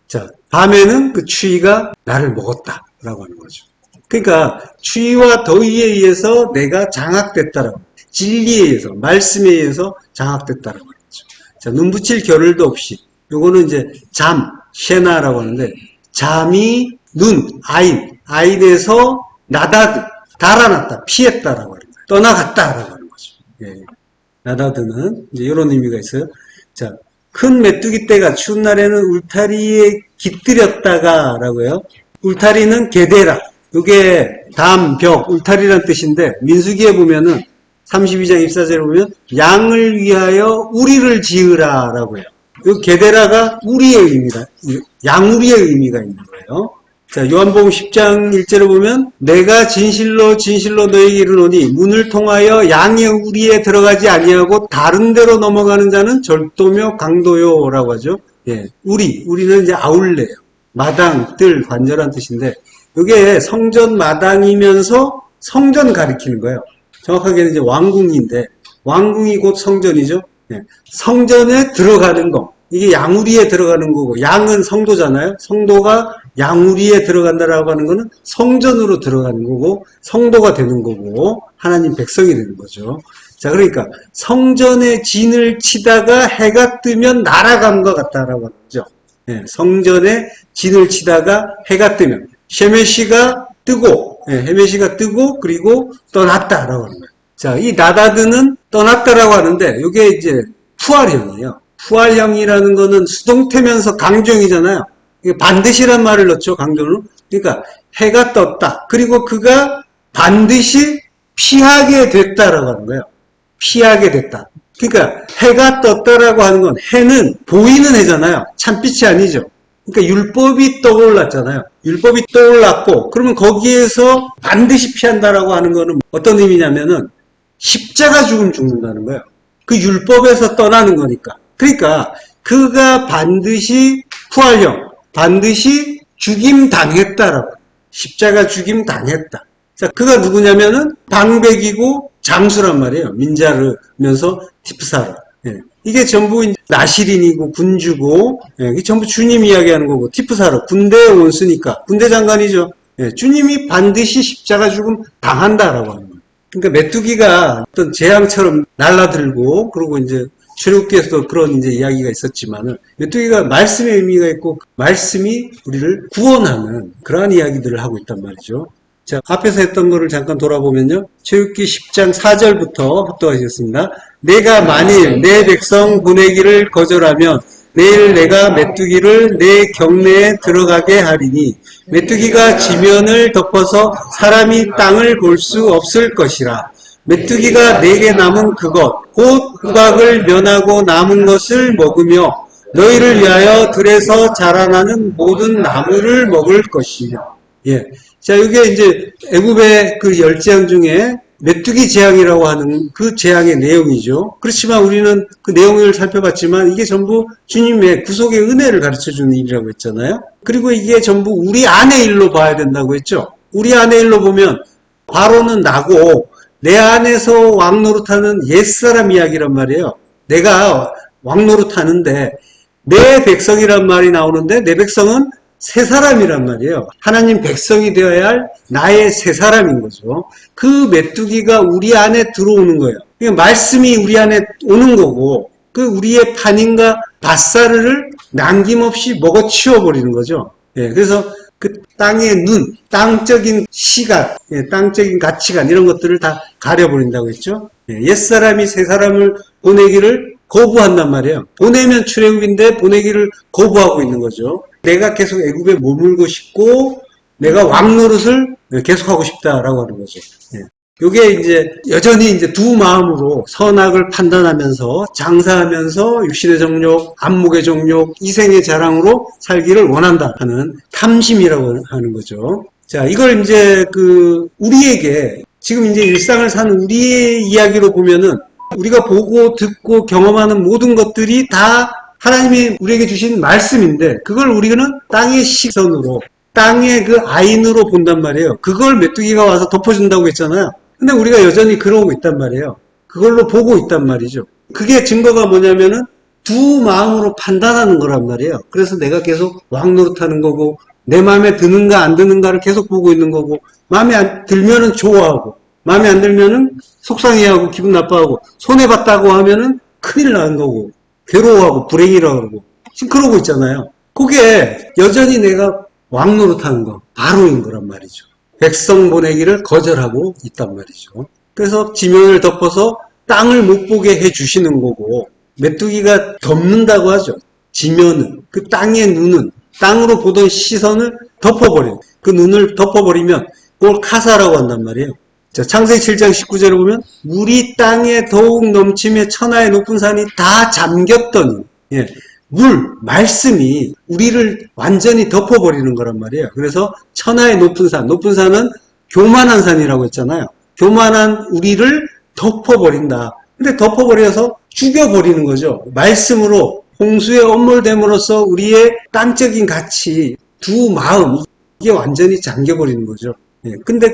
자, 밤에는 그 추위가 나를 먹었다라고 하는 거죠. 그러니까 추위와 더위에 의해서 내가 장악됐다라고, 진리에 의해서, 말씀에 의해서 장악됐다라고 하는 거죠. 자, 눈 붙일 겨를도 없이, 요거는 이제 잠, 셰나라고 하는데 잠이 눈, 아인에서 나다드, 달아났다, 피했다라고 하는 거예요. 떠나갔다라고 하는 거죠. 예. 나다드는 이제 이런 의미가 있어요. 자, 큰 메뚜기 떼가 추운 날에는 울타리에 깃들였다가 라고 해요. 울타리는 게데라. 이게 담, 벽, 울타리란 뜻인데 민수기에 보면은 32장 24절에 보면 양을 위하여 우리를 지으라 라고 해요. 이 게데라가 우리의 의미다. 양우리의 의미가 있는 거예요. 자, 요한복음 10장 1절에 보면 내가 진실로 너에게 이르노니 문을 통하여 양의 우리에 들어가지 아니하고 다른 데로 넘어가는 자는 절도며 강도요라고 하죠. 예, 우리는 이제 아울레요. 마당, 뜰, 관절한 뜻인데 이게 성전 마당이면서 성전 가리키는 거예요. 정확하게는 이제 왕궁인데 왕궁이 곧 성전이죠. 예, 성전에 들어가는 거. 이게 양우리에 들어가는 거고 양은 성도잖아요. 성도가 양우리에 들어간다라고 하는 거는 성전으로 들어가는 거고 성도가 되는 거고 하나님 백성이 되는 거죠. 자, 그러니까 성전에 진을 치다가 해가 뜨면 날아감과 같다라고 하는 거죠. 예, 성전에 진을 치다가 해가 뜨면 셰메시가 뜨고 헤메시가 뜨고 그리고 떠났다라고 하는 거예요. 자, 이 나다드는 떠났다라고 하는데 이게 이제 푸알형이에요. 푸알형이라는 거는 수동태면서 강조형이잖아요. 반드시란 말을 넣죠, 강조는. 그러니까 해가 떴다. 그리고 그가 반드시 피하게 됐다라고 하는 거예요. 피하게 됐다. 그러니까 해가 떴다라고 하는 건 해는 보이는 해잖아요. 참빛이 아니죠. 그러니까 율법이 떠올랐잖아요. 율법이 떠올랐고 그러면 거기에서 반드시 피한다라고 하는 거는 어떤 의미냐면은 십자가 죽음 죽는다는 거예요. 그 율법에서 떠나는 거니까. 그러니까 그가 반드시 푸알형, 반드시 죽임 당했다라고. 십자가 죽임 당했다. 자, 그가 누구냐면은 방백이고 장수란 말이에요. 민자르면서 티프사르. 예. 이게 전부 나시린이고 군주고, 예. 이게 전부 주님 이야기하는 거고, 티프사르 군대에 온수니까 군대 장관이죠. 예. 주님이 반드시 십자가 죽음 당한다라고 하는 거예요. 그러니까 메뚜기가 어떤 재앙처럼 날라들고, 그러고 이제 출애굽기에서도 그런 이제 이야기가 있었지만은 메뚜기가 말씀의 의미가 있고 말씀이 우리를 구원하는 그러한 이야기들을 하고 있단 말이죠. 자, 앞에서 했던 거를 잠깐 돌아보면요. 출애굽기 10장 4절부터 합독하시겠습니다. 내가 만일 내 백성 보내기를 거절하면 내일 내가 메뚜기를 내 경내에 들어가게 하리니 메뚜기가 지면을 덮어서 사람이 땅을 볼 수 없을 것이라. 메뚜기가 내게 남은 그것 곧 우박을 면하고 남은 것을 먹으며 너희를 위하여 들에서 자라나는 모든 나무를 먹을 것이며. 예. 자, 이게 이제 애굽의 그 10재앙 중에 메뚜기 재앙이라고 하는 그 재앙의 내용이죠. 그렇지만 우리는 그 내용을 살펴봤지만 이게 전부 주님의 구속의 은혜를 가르쳐주는 일이라고 했잖아요. 그리고 이게 전부 우리 안의 일로 봐야 된다고 했죠. 우리 안의 일로 보면 바로는 나고 내 안에서 왕노릇하는 옛사람 이야기란 말이에요. 내가 왕노릇하는데 내 백성이란 말이 나오는데 내 백성은 새 사람이란 말이에요. 하나님 백성이 되어야 할 나의 새 사람인 거죠. 그 메뚜기가 우리 안에 들어오는 거예요. 그러니까 말씀이 우리 안에 오는 거고 그 우리의 판인과 밭사르를 남김없이 먹어치워 버리는 거죠. 예, 그래서 그 땅의 눈, 땅적인 시각, 예, 땅적인 가치관 이런 것들을 다 가려버린다고 했죠. 예, 옛사람이 새 사람을 보내기를 거부한단 말이에요. 보내면 출애굽인데 보내기를 거부하고 있는 거죠. 내가 계속 애굽에 머물고 싶고 내가 왕 노릇을 계속하고 싶다라고 하는 거죠. 예. 요게 이제 여전히 이제 두 마음으로 선악을 판단하면서 장사하면서 육신의 정욕, 안목의 정욕, 이생의 자랑으로 살기를 원한다 하는 탐심이라고 하는 거죠. 자, 이걸 이제 우리에게 지금 이제 일상을 사는 우리의 이야기로 보면은 우리가 보고 듣고 경험하는 모든 것들이 다 하나님이 우리에게 주신 말씀인데 그걸 우리는 땅의 시선으로 땅의 그 아인으로 본단 말이에요. 그걸 메뚜기가 와서 덮어준다고 했잖아요. 근데 우리가 여전히 그러고 있단 말이에요. 그걸로 보고 있단 말이죠. 그게 증거가 뭐냐면은 두 마음으로 판단하는 거란 말이에요. 그래서 내가 계속 왕노릇하는 거고 내 마음에 드는가 안 드는가를 계속 보고 있는 거고 마음에 안 들면은 좋아하고 마음에 안 들면은 속상해하고 기분 나빠하고 손해봤다고 하면은 큰일 나는 거고 괴로워하고 불행이라고 그러고 지금 그러고 있잖아요. 그게 여전히 내가 왕노릇하는 거 바로인 거란 말이죠. 백성 보내기를 거절하고 있단 말이죠. 그래서 지면을 덮어서 땅을 못 보게 해주시는 거고 메뚜기가 덮는다고 하죠. 지면은 그 땅의 눈은 땅으로 보던 시선을 덮어버려요. 그 눈을 덮어버리면 그걸 카사라고 한단 말이에요. 자, 창세기 7장 19절을 보면 물이 땅에 더욱 넘치며 천하의 높은 산이 다 잠겼더니 예, 말씀이 우리를 완전히 덮어버리는 거란 말이에요. 그래서 천하의 높은 산은 교만한 산이라고 했잖아요. 교만한 우리를 덮어버린다. 근데 덮어버려서 죽여버리는 거죠. 말씀으로 홍수에 엄몰됨으로써 우리의 땅적인 가치, 두 마음 이게 완전히 잠겨버리는 거죠. 예, 근데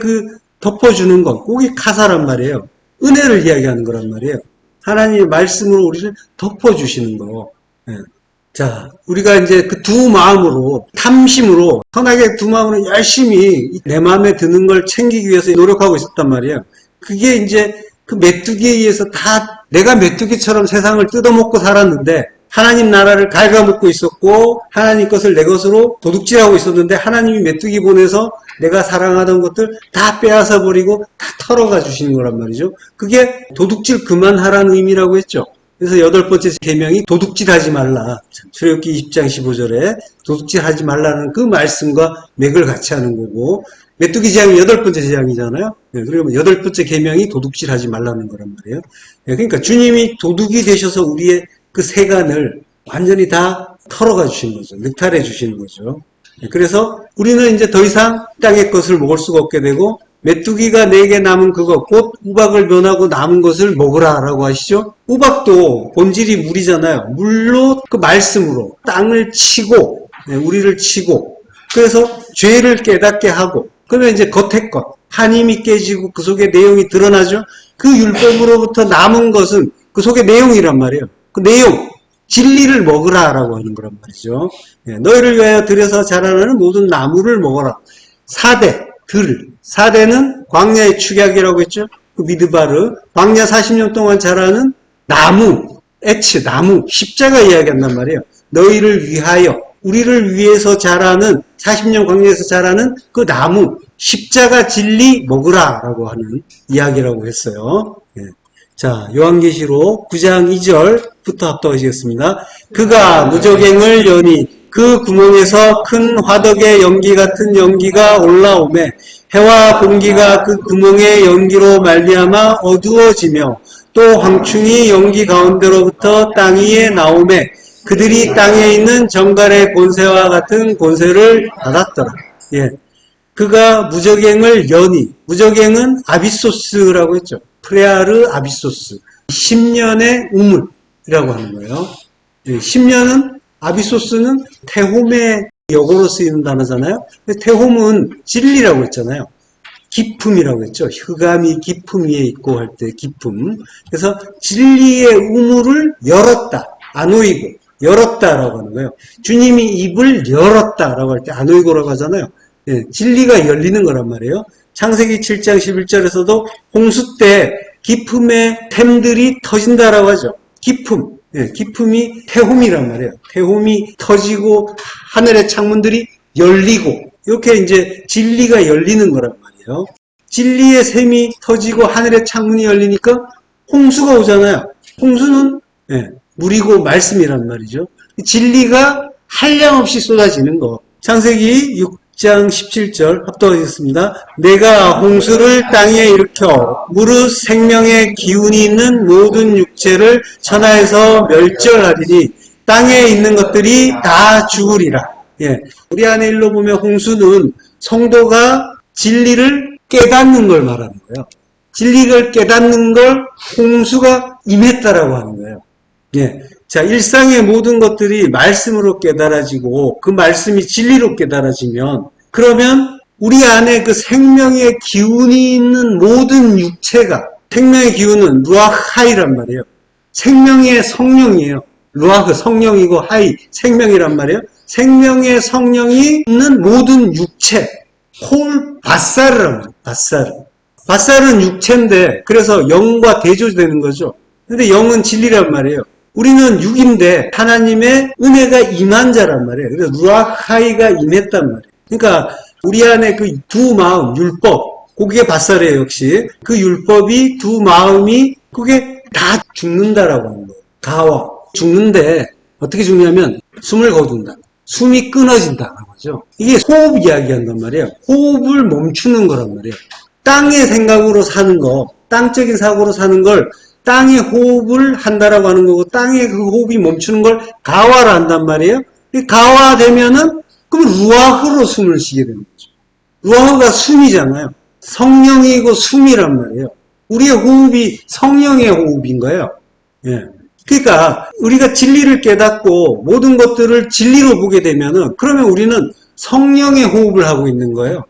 덮어주는 것, 그게 카사란 말이에요. 은혜를 이야기하는 거란 말이에요. 하나님의 말씀으로 우리를 덮어주시는 거. 예. 자, 우리가 이제 그 두 마음으로, 탐심으로, 선하게 두 마음으로 열심히 내 마음에 드는 걸 챙기기 위해서 노력하고 있었단 말이에요. 그게 이제 그 메뚜기에 의해서 다 내가 메뚜기처럼 세상을 뜯어먹고 살았는데 하나님 나라를 갉아먹고 있었고 하나님 것을 내 것으로 도둑질하고 있었는데 하나님이 메뚜기 보내서 내가 사랑하던 것들 다 빼앗아 버리고 다 털어가 주시는 거란 말이죠. 그게 도둑질 그만하라는 의미라고 했죠. 그래서 8번째 계명이 도둑질하지 말라. 출애굽기 20장 15절에 도둑질하지 말라는 그 말씀과 맥을 같이 하는 거고 메뚜기 재앙이 8번째 재앙이잖아요. 그리고 8번째 계명이 도둑질하지 말라는 거란 말이에요. 그러니까 주님이 도둑이 되셔서 우리의 그 세간을 완전히 다 털어가 주신 거죠. 늑탈해 주시는 거죠. 그래서 우리는 이제 더 이상 땅의 것을 먹을 수가 없게 되고 메뚜기가 내게 남은 그것 곧 우박을 면하고 남은 것을 먹으라 라고 하시죠. 우박도 본질이 물이잖아요. 물로 그 말씀으로 땅을 치고 우리를 치고 그래서 죄를 깨닫게 하고 그러면 이제 겉의 것 한임이 깨지고 그 속에 내용이 드러나죠. 그 율법으로부터 남은 것은 그 속의 내용이란 말이에요. 그 내용, 진리를 먹으라 라고 하는 거란 말이죠. 너희를 위하여 들여서 자라나는 모든 나무를 먹어라. 4대, 들. 4대는 광야의 축약이라고 했죠. 그 미드바르. 광야 40년 동안 자라는 나무. H, 나무, 십자가 이야기한단 말이에요. 너희를 위하여, 우리를 위해서 자라는, 40년 광야에서 자라는 그 나무, 십자가 진리 먹으라 라고 하는 이야기라고 했어요. 예. 자, 요한계시록 9장 2절부터 합독하시겠습니다. 그가 무저갱을 여니 그 구멍에서 큰 화덕의 연기 같은 연기가 올라오매 해와 공기가 그 구멍의 연기로 말미암아 어두워지며 또 황충이 연기 가운데로부터 땅 위에 나오매 그들이 땅에 있는 정갈의 권세와 같은 권세를 받았더라. 예. 그가 무저갱을 여니, 무저갱은 아비소스라고 했죠. 프레아르 아비소스. 10년의 우물이라고 하는 거예요. 10년은, 아비소스는 태홈의 역어로 쓰이는 단어잖아요. 태홈은 진리라고 했잖아요. 기품이라고 했죠. 흑암이 기품 위에 있고 할 때 기품. 그래서 진리의 우물을 열었다. 아노이고. 열었다라고 하는 거예요. 주님이 입을 열었다라고 할 때 아노이고라고 하잖아요. 예, 진리가 열리는 거란 말이에요. 창세기 7장 11절에서도 홍수 때 기품의 샘들이 터진다라고 하죠. 기품. 예, 기품이 태홈이란 말이에요. 태홈이 터지고 하늘의 창문들이 열리고 이렇게 이제 진리가 열리는 거란 말이에요. 진리의 샘이 터지고 하늘의 창문이 열리니까 홍수가 오잖아요. 홍수는 예, 물이고 말씀이란 말이죠. 진리가 한량없이 쏟아지는 거. 창세기 6장 17절 합독하겠습니다. 내가 홍수를 땅에 일으켜 무릇 생명의 기운이 있는 모든 육체를 천하에서 멸절하리니 땅에 있는 것들이 다 죽으리라. 예, 우리 안에 일로 보면 홍수는 성도가 진리를 깨닫는 걸 말하는 거예요. 진리를 깨닫는 걸 홍수가 임했다라고 하는 거예요. 예. 자, 일상의 모든 것들이 말씀으로 깨달아지고 그 말씀이 진리로 깨달아지면 그러면 우리 안에 그 생명의 기운이 있는 모든 육체가 생명의 기운은 루아하이란 말이에요. 생명의 성령이에요. 루아흐 성령이고 하이 생명이란 말이에요. 생명의 성령이 있는 모든 육체 홀 바사르란 말이에요. 바사르. 바사르는 육체인데 그래서 영과 대조되는 거죠. 근데 영은 진리란 말이에요. 우리는 육인데 하나님의 은혜가 임한 자란 말이에요. 그래서 루아하이가 임했단 말이에요. 그러니까 우리 안에 그 두 마음, 율법, 그게 바살이에요 역시. 그 율법이 두 마음이 그게 다 죽는다라고 하는 거예요. 가와. 죽는데 어떻게 죽냐면 숨을 거둔다. 숨이 끊어진다라고 하죠. 이게 호흡 이야기한단 말이에요. 호흡을 멈추는 거란 말이에요. 땅의 생각으로 사는 거, 땅적인 사고로 사는 걸 땅의 호흡을 한다라고 하는 거고 땅의 그 호흡이 멈추는 걸 가와라 한단 말이에요. 가와되면은 그럼 루아흐로 숨을 쉬게 되는 거죠. 루아흐가 숨이잖아요. 성령이고 숨이란 말이에요. 우리의 호흡이 성령의 호흡인 거예요. 예. 그러니까 우리가 진리를 깨닫고 모든 것들을 진리로 보게 되면은 그러면 우리는 성령의 호흡을 하고 있는 거예요.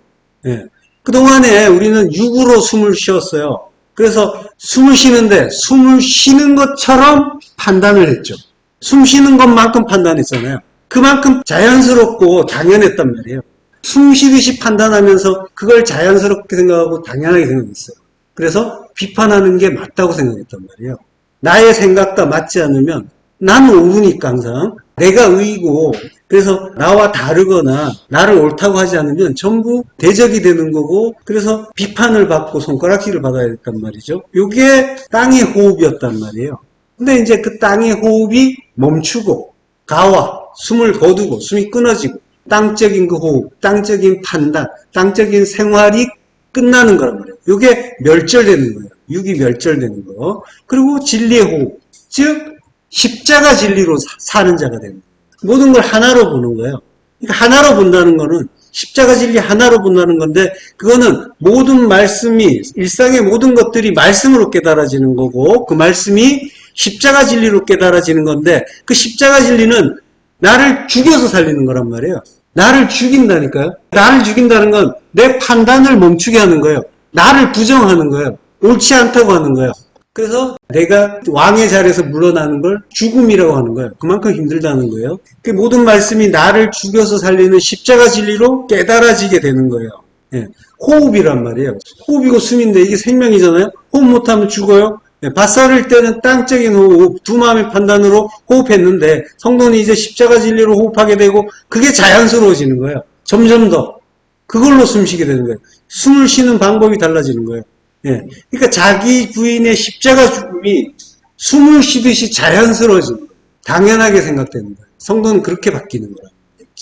예. 그동안에 우리는 육으로 숨을 쉬었어요. 그래서 숨을 쉬는데 숨을 쉬는 것처럼 판단을 했죠. 숨 쉬는 것만큼 판단했잖아요. 그만큼 자연스럽고 당연했단 말이에요. 숨 쉬듯이 판단하면서 그걸 자연스럽게 생각하고 당연하게 생각했어요. 그래서 비판하는 게 맞다고 생각했단 말이에요. 나의 생각과 맞지 않으면 나는 옳으니까 항상 내가 의이고 그래서 나와 다르거나 나를 옳다고 하지 않으면 전부 대적이 되는 거고 그래서 비판을 받고 손가락질을 받아야 됐단 말이죠. 이게 땅의 호흡이었단 말이에요. 근데 이제 그 땅의 호흡이 멈추고 가와 숨을 거두고 숨이 끊어지고 땅적인 그 호흡, 땅적인 판단, 땅적인 생활이 끝나는 거란 말이에요. 이게 멸절되는 거예요. 육이 멸절되는 거. 그리고 진리의 호흡, 즉 십자가 진리로 사는 자가 되는 거예요. 모든 걸 하나로 보는 거예요. 그러니까 하나로 본다는 거는 십자가 진리 하나로 본다는 건데 그거는 모든 말씀이 일상의 모든 것들이 말씀으로 깨달아지는 거고 그 말씀이 십자가 진리로 깨달아지는 건데 그 십자가 진리는 나를 죽여서 살리는 거란 말이에요. 나를 죽인다니까요. 나를 죽인다는 건 내 판단을 멈추게 하는 거예요. 나를 부정하는 거예요. 옳지 않다고 하는 거예요. 그래서 내가 왕의 자리에서 물러나는 걸 죽음이라고 하는 거예요. 그만큼 힘들다는 거예요. 그 모든 말씀이 나를 죽여서 살리는 십자가 진리로 깨달아지게 되는 거예요. 예. 호흡이란 말이에요. 호흡이고 숨인데 이게 생명이잖아요. 호흡 못하면 죽어요. 밭살을 때는 땅적인 호흡, 두 마음의 판단으로 호흡했는데 성도는 이제 십자가 진리로 호흡하게 되고 그게 자연스러워지는 거예요. 점점 더 그걸로 숨쉬게 되는 거예요. 숨을 쉬는 방법이 달라지는 거예요. 예. 그러니까 자기 부인의 십자가 죽음이 숨을 쉬듯이 자연스러워지는 거예요. 당연하게 생각되는 거예요. 성도는 그렇게 바뀌는 거예요.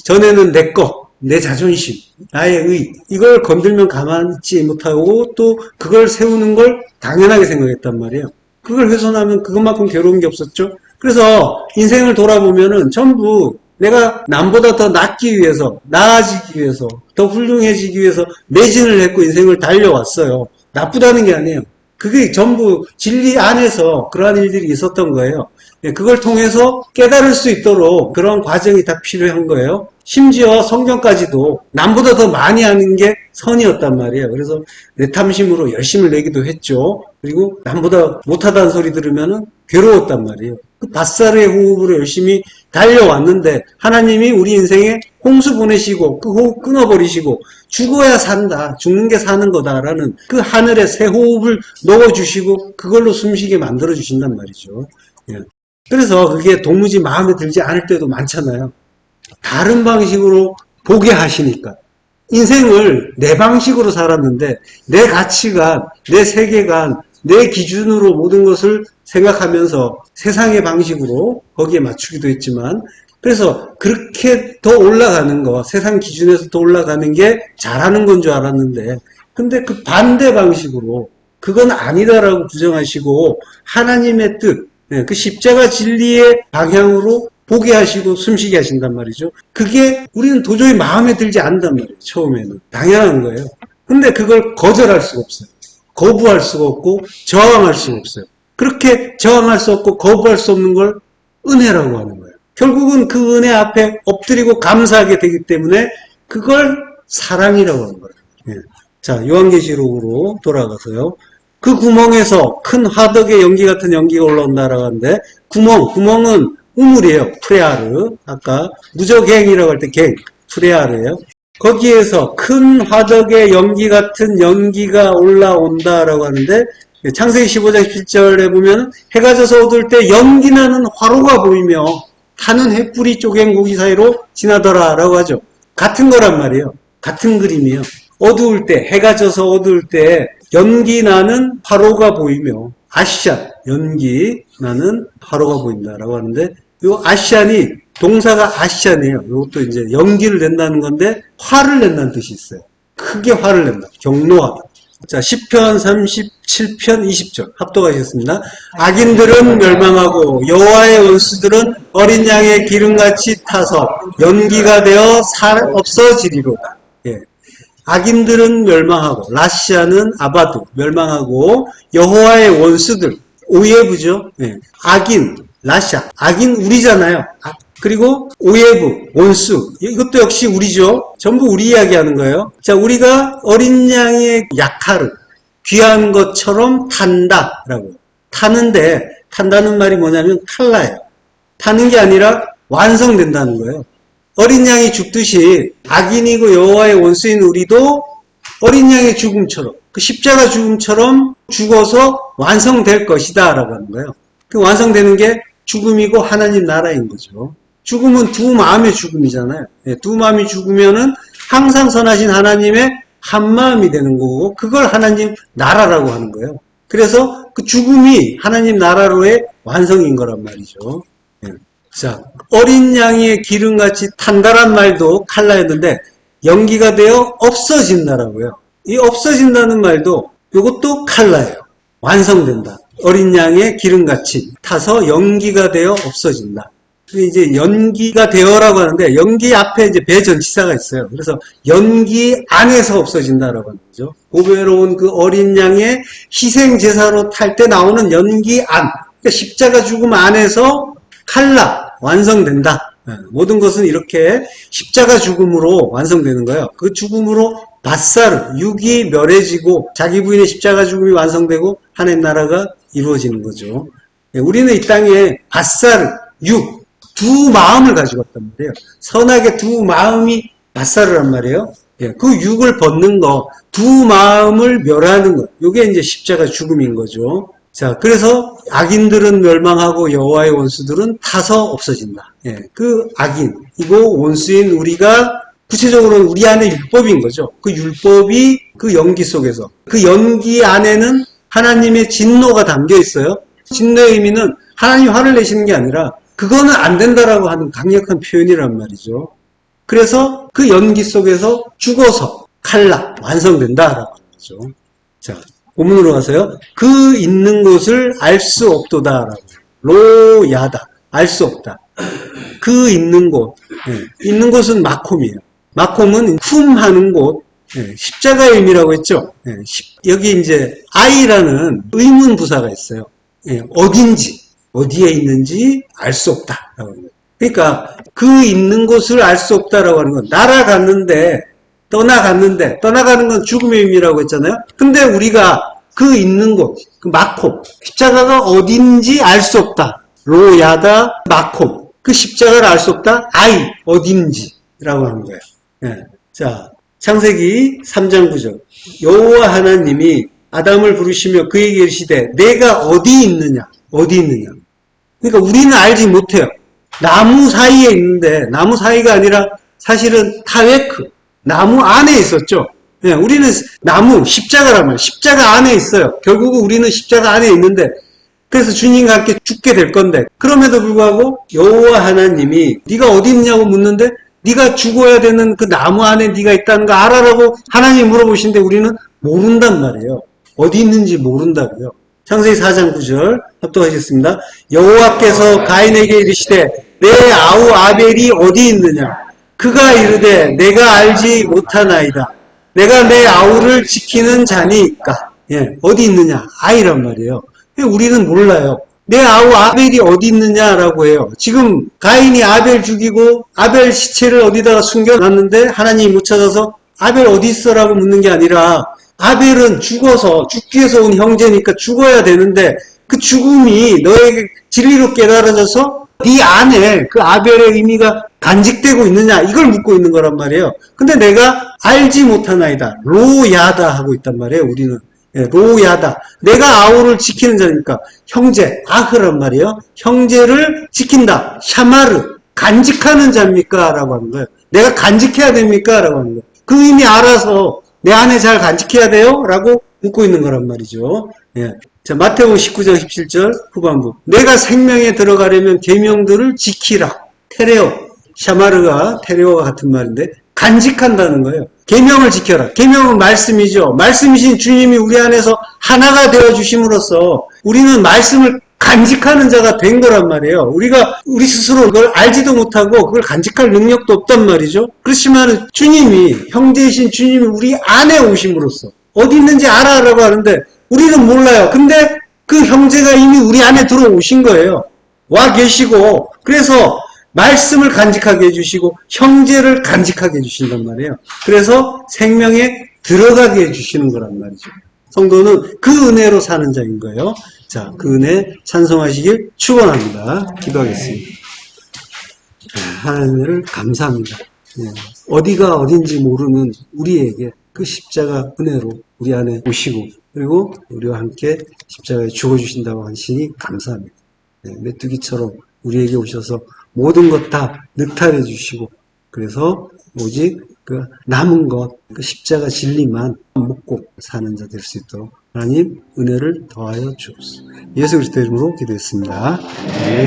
전에는 내 거, 내 자존심, 나의 의 이걸 건들면 가만히 있지 못하고 또 그걸 세우는 걸 당연하게 생각했단 말이에요. 그걸 훼손하면 그것만큼 괴로운 게 없었죠. 그래서 인생을 돌아보면은 전부 내가 남보다 더 낫기 위해서, 나아지기 위해서, 더 훌륭해지기 위해서 매진을 했고 인생을 달려왔어요. 나쁘다는 게 아니에요. 그게 전부 진리 안에서 그러한 일들이 있었던 거예요. 그걸 통해서 깨달을 수 있도록 그런 과정이 다 필요한 거예요. 심지어 성경까지도 남보다 더 많이 하는 게 선이었단 말이에요. 그래서 내 탐심으로 열심을 내기도 했죠. 그리고 남보다 못하다는 소리 들으면 괴로웠단 말이에요. 그 밧살의 호흡으로 열심히 달려왔는데 하나님이 우리 인생에 홍수 보내시고 그 호흡 끊어버리시고 죽어야 산다. 죽는 게 사는 거다라는 그 하늘의 새 호흡을 넣어주시고 그걸로 숨쉬게 만들어주신단 말이죠. 예. 그래서 그게 도무지 마음에 들지 않을 때도 많잖아요. 다른 방식으로 보게 하시니까. 인생을 내 방식으로 살았는데 내 가치관, 내 세계관, 내 기준으로 모든 것을 생각하면서 세상의 방식으로 거기에 맞추기도 했지만 그래서 그렇게 더 올라가는 거, 세상 기준에서 더 올라가는 게 잘하는 건 줄 알았는데 근데 그 반대 방식으로 그건 아니다라고 부정하시고 하나님의 뜻, 그 십자가 진리의 방향으로 보게 하시고 숨쉬게 하신단 말이죠. 그게 우리는 도저히 마음에 들지 않는단 말이에요. 처음에는. 당연한 거예요. 근데 그걸 거절할 수가 없어요. 거부할 수가 없고 저항할 수가 없어요. 그렇게 저항할 수 없고 거부할 수 없는 걸 은혜라고 하는 거예요. 결국은 그 은혜 앞에 엎드리고 감사하게 되기 때문에 그걸 사랑이라고 하는 거예요. 예. 자, 요한계시록으로 돌아가서요. 그 구멍에서 큰 화덕의 연기 같은 연기가 올라온다라고 하는데 구멍은 우물이에요. 프레아르. 아까 무적행이라고 할 때 갱, 프레아르예요. 거기에서 큰 화덕의 연기 같은 연기가 올라온다라고 하는데 창세기 15장 7절에 보면 해가 져서 어두울 때 연기 나는 화로가 보이며 타는 횃불이 쪼갠 고기 사이로 지나더라라고 하죠. 같은 거란 말이에요. 같은 그림이에요. 어두울 때, 해가 져서 어두울 때 연기 나는 화로가 보이며 아시안, 연기 나는 화로가 보인다라고 하는데 요 아시안이 동사가 아시안이에요. 이것도 이제 연기를 낸다는 건데 화를 낸다는 뜻이 있어요. 크게 화를 낸다. 경노하다. 자, 시편 37편 20절 합독하셨습니다. 악인들은 멸망하고 여호와의 원수들은 어린 양의 기름같이 타서 연기가 되어 없어지리로다. 예. 악인들은 멸망하고 라시아는 아바드 멸망하고 여호와의 원수들 오예부죠. 예. 악인 라시아 악인 우리잖아요. 그리고 오예부 원수 이것도 역시 우리죠. 전부 우리 이야기하는 거예요. 자, 우리가 어린 양의 약탈을 귀한 것처럼 탄다라고 타는데 탄다는 말이 뭐냐면 칼라예요. 타는 게 아니라 완성된다는 거예요. 어린 양이 죽듯이 악인이고 여호와의 원수인 우리도 어린 양의 죽음처럼 그 십자가 죽음처럼 죽어서 완성될 것이다 라고 하는 거예요. 그 완성되는 게 죽음이고 하나님 나라인 거죠. 죽음은 두 마음의 죽음이잖아요. 두 마음이 죽으면은 항상 선하신 하나님의 한 마음이 되는 거고 그걸 하나님 나라라고 하는 거예요. 그래서 그 죽음이 하나님 나라로의 완성인 거란 말이죠. 자, 어린 양의 기름같이 탄다란 말도 칼라였는데 연기가 되어 없어진다라고요. 이 없어진다는 말도 이것도 칼라예요. 완성된다. 어린 양의 기름같이 타서 연기가 되어 없어진다. 이제 연기가 되어라고 하는데 연기 앞에 이제 배전치사가 있어요. 그래서 연기 안에서 없어진다라고 하는 거죠. 고배로운 그 어린 양의 희생 제사로 탈 때 나오는 연기 안. 그러니까 십자가 죽음 안에서 칼라 완성된다. 모든 것은 이렇게 십자가 죽음으로 완성되는 거예요. 그 죽음으로 밧살, 육이 멸해지고 자기 부인의 십자가 죽음이 완성되고 하나님 나라가 이루어지는 거죠. 우리는 이 땅에 밧살, 육, 두 마음을 가지고 왔단 말이에요. 선하게 두 마음이 밧살이란 말이에요. 그 육을 벗는 거, 두 마음을 멸하는 것, 이게 이제 십자가 죽음인 거죠. 자, 그래서 악인들은 멸망하고 여호와의 원수들은 타서 없어진다. 예, 그 악인이고 원수인 우리가 구체적으로는 우리 안에 율법인 거죠. 그 율법이 그 연기 속에서, 그 연기 안에는 하나님의 진노가 담겨 있어요. 진노의 의미는 하나님 화를 내시는 게 아니라 그거는 안 된다라고 하는 강력한 표현이란 말이죠. 그래서 그 연기 속에서 죽어서 칼라 완성된다라고 하는 거죠. 자, 본문으로 가서요. 그 있는 곳을 알 수 없도다라고. 로야다. 알 수 없다. 그 있는 곳. 예, 있는 곳은 마콤이에요. 마콤은 쿰하는 곳. 예, 십자가의 의미라고 했죠. 예, 여기 이제 I라는 의문 부사가 있어요. 예, 어딘지, 어디에 있는지 알 수 없다라고 합니다. 그러니까 그 있는 곳을 알 수 없다라고 하는 건 날아갔는데 떠나가는 건 죽음의 의미라고 했잖아요. 근데 우리가 그 있는 곳, 그 마콤, 십자가가 어딘지 알 수 없다. 로야다 마콤, 그 십자가를 알 수 없다. 아이, 어딘지라고 하는 거예요. 예. 자, 창세기 3장 9절. 여호와 하나님이 아담을 부르시며 그에게 이르시되 내가 어디 있느냐? 어디 있느냐? 그러니까 우리는 알지 못해요. 나무 사이에 있는데 나무 사이가 아니라 사실은 타웨크, 나무 안에 있었죠. 예, 우리는 나무, 십자가란 말이에요. 십자가 안에 있어요. 결국은 우리는 십자가 안에 있는데 그래서 주님과 함께 죽게 될 건데 그럼에도 불구하고 여호와 하나님이 네가 어디 있냐고 묻는데 네가 죽어야 되는 그 나무 안에 네가 있다는 거 알아라고 하나님이 물어보시는데 우리는 모른단 말이에요. 어디 있는지 모른다고요. 창세기 4장 9절 합독하겠습니다. 여호와께서 가인에게 이르시되 내 아우 아벨이 어디 있느냐? 그가 이르되 내가 알지 못하나이다. 내가 내 아우를 지키는 자니까. 예, 어디 있느냐? 아이란 말이에요. 우리는 몰라요. 내 아우 아벨이 어디 있느냐라고 해요. 지금 가인이 아벨 죽이고 아벨 시체를 어디다가 숨겨놨는데 하나님이 못 찾아서 아벨 어디 있어라고 묻는 게 아니라 아벨은 죽어서 죽기 위해서 온 형제니까 죽어야 되는데 그 죽음이 너에게 진리로 깨달아져서 네 안에 그 아벨의 의미가 간직되고 있느냐 이걸 묻고 있는 거란 말이에요. 근데 내가 알지 못하나이다. 로야다 하고 있단 말이에요. 우리는. 예, 로야다. 내가 아우를 지키는 자니까 형제, 아흐란 말이에요. 형제를 지킨다. 샤마르. 간직하는 자입니까? 라고 하는 거예요. 내가 간직해야 됩니까? 라고 하는 거예요. 그 의미 알아서 내 안에 잘 간직해야 돼요? 라고 묻고 있는 거란 말이죠. 예. 자, 마태복음 19장 17절 후반부. 내가 생명에 들어가려면 계명들을 지키라. 테레오. 샤마르가 테레오와 같은 말인데 간직한다는 거예요. 계명을 지켜라. 계명은 말씀이죠. 말씀이신 주님이 우리 안에서 하나가 되어 주심으로써 우리는 말씀을 간직하는 자가 된 거란 말이에요. 우리가 우리 스스로 그걸 알지도 못하고 그걸 간직할 능력도 없단 말이죠. 그렇지만 주님이 형제이신 주님이 우리 안에 오심으로써 어디 있는지 알아라고 하는데 우리는 몰라요. 근데 그 형제가 이미 우리 안에 들어오신 거예요. 와 계시고 그래서 말씀을 간직하게 해주시고 형제를 간직하게 해주신단 말이에요. 그래서 생명에 들어가게 해주시는 거란 말이죠. 성도는 그 은혜로 사는 자인 거예요. 자, 그 은혜 찬송하시길 축원합니다. 기도하겠습니다. 하나님을 감사합니다. 어디가 어딘지 모르는 우리에게 그 십자가 은혜로 우리 안에 오시고 그리고 우리와 함께 십자가에 죽어주신다고 하시니 감사합니다. 메뚜기처럼 우리에게 오셔서 모든 것 다 늑탈해 주시고 그래서 오직 그 남은 것, 그 십자가 진리만 먹고 사는 자 될 수 있도록 하나님 은혜를 더하여 주옵소서. 예수 그리스도 이름으로 기도했습니다. 네.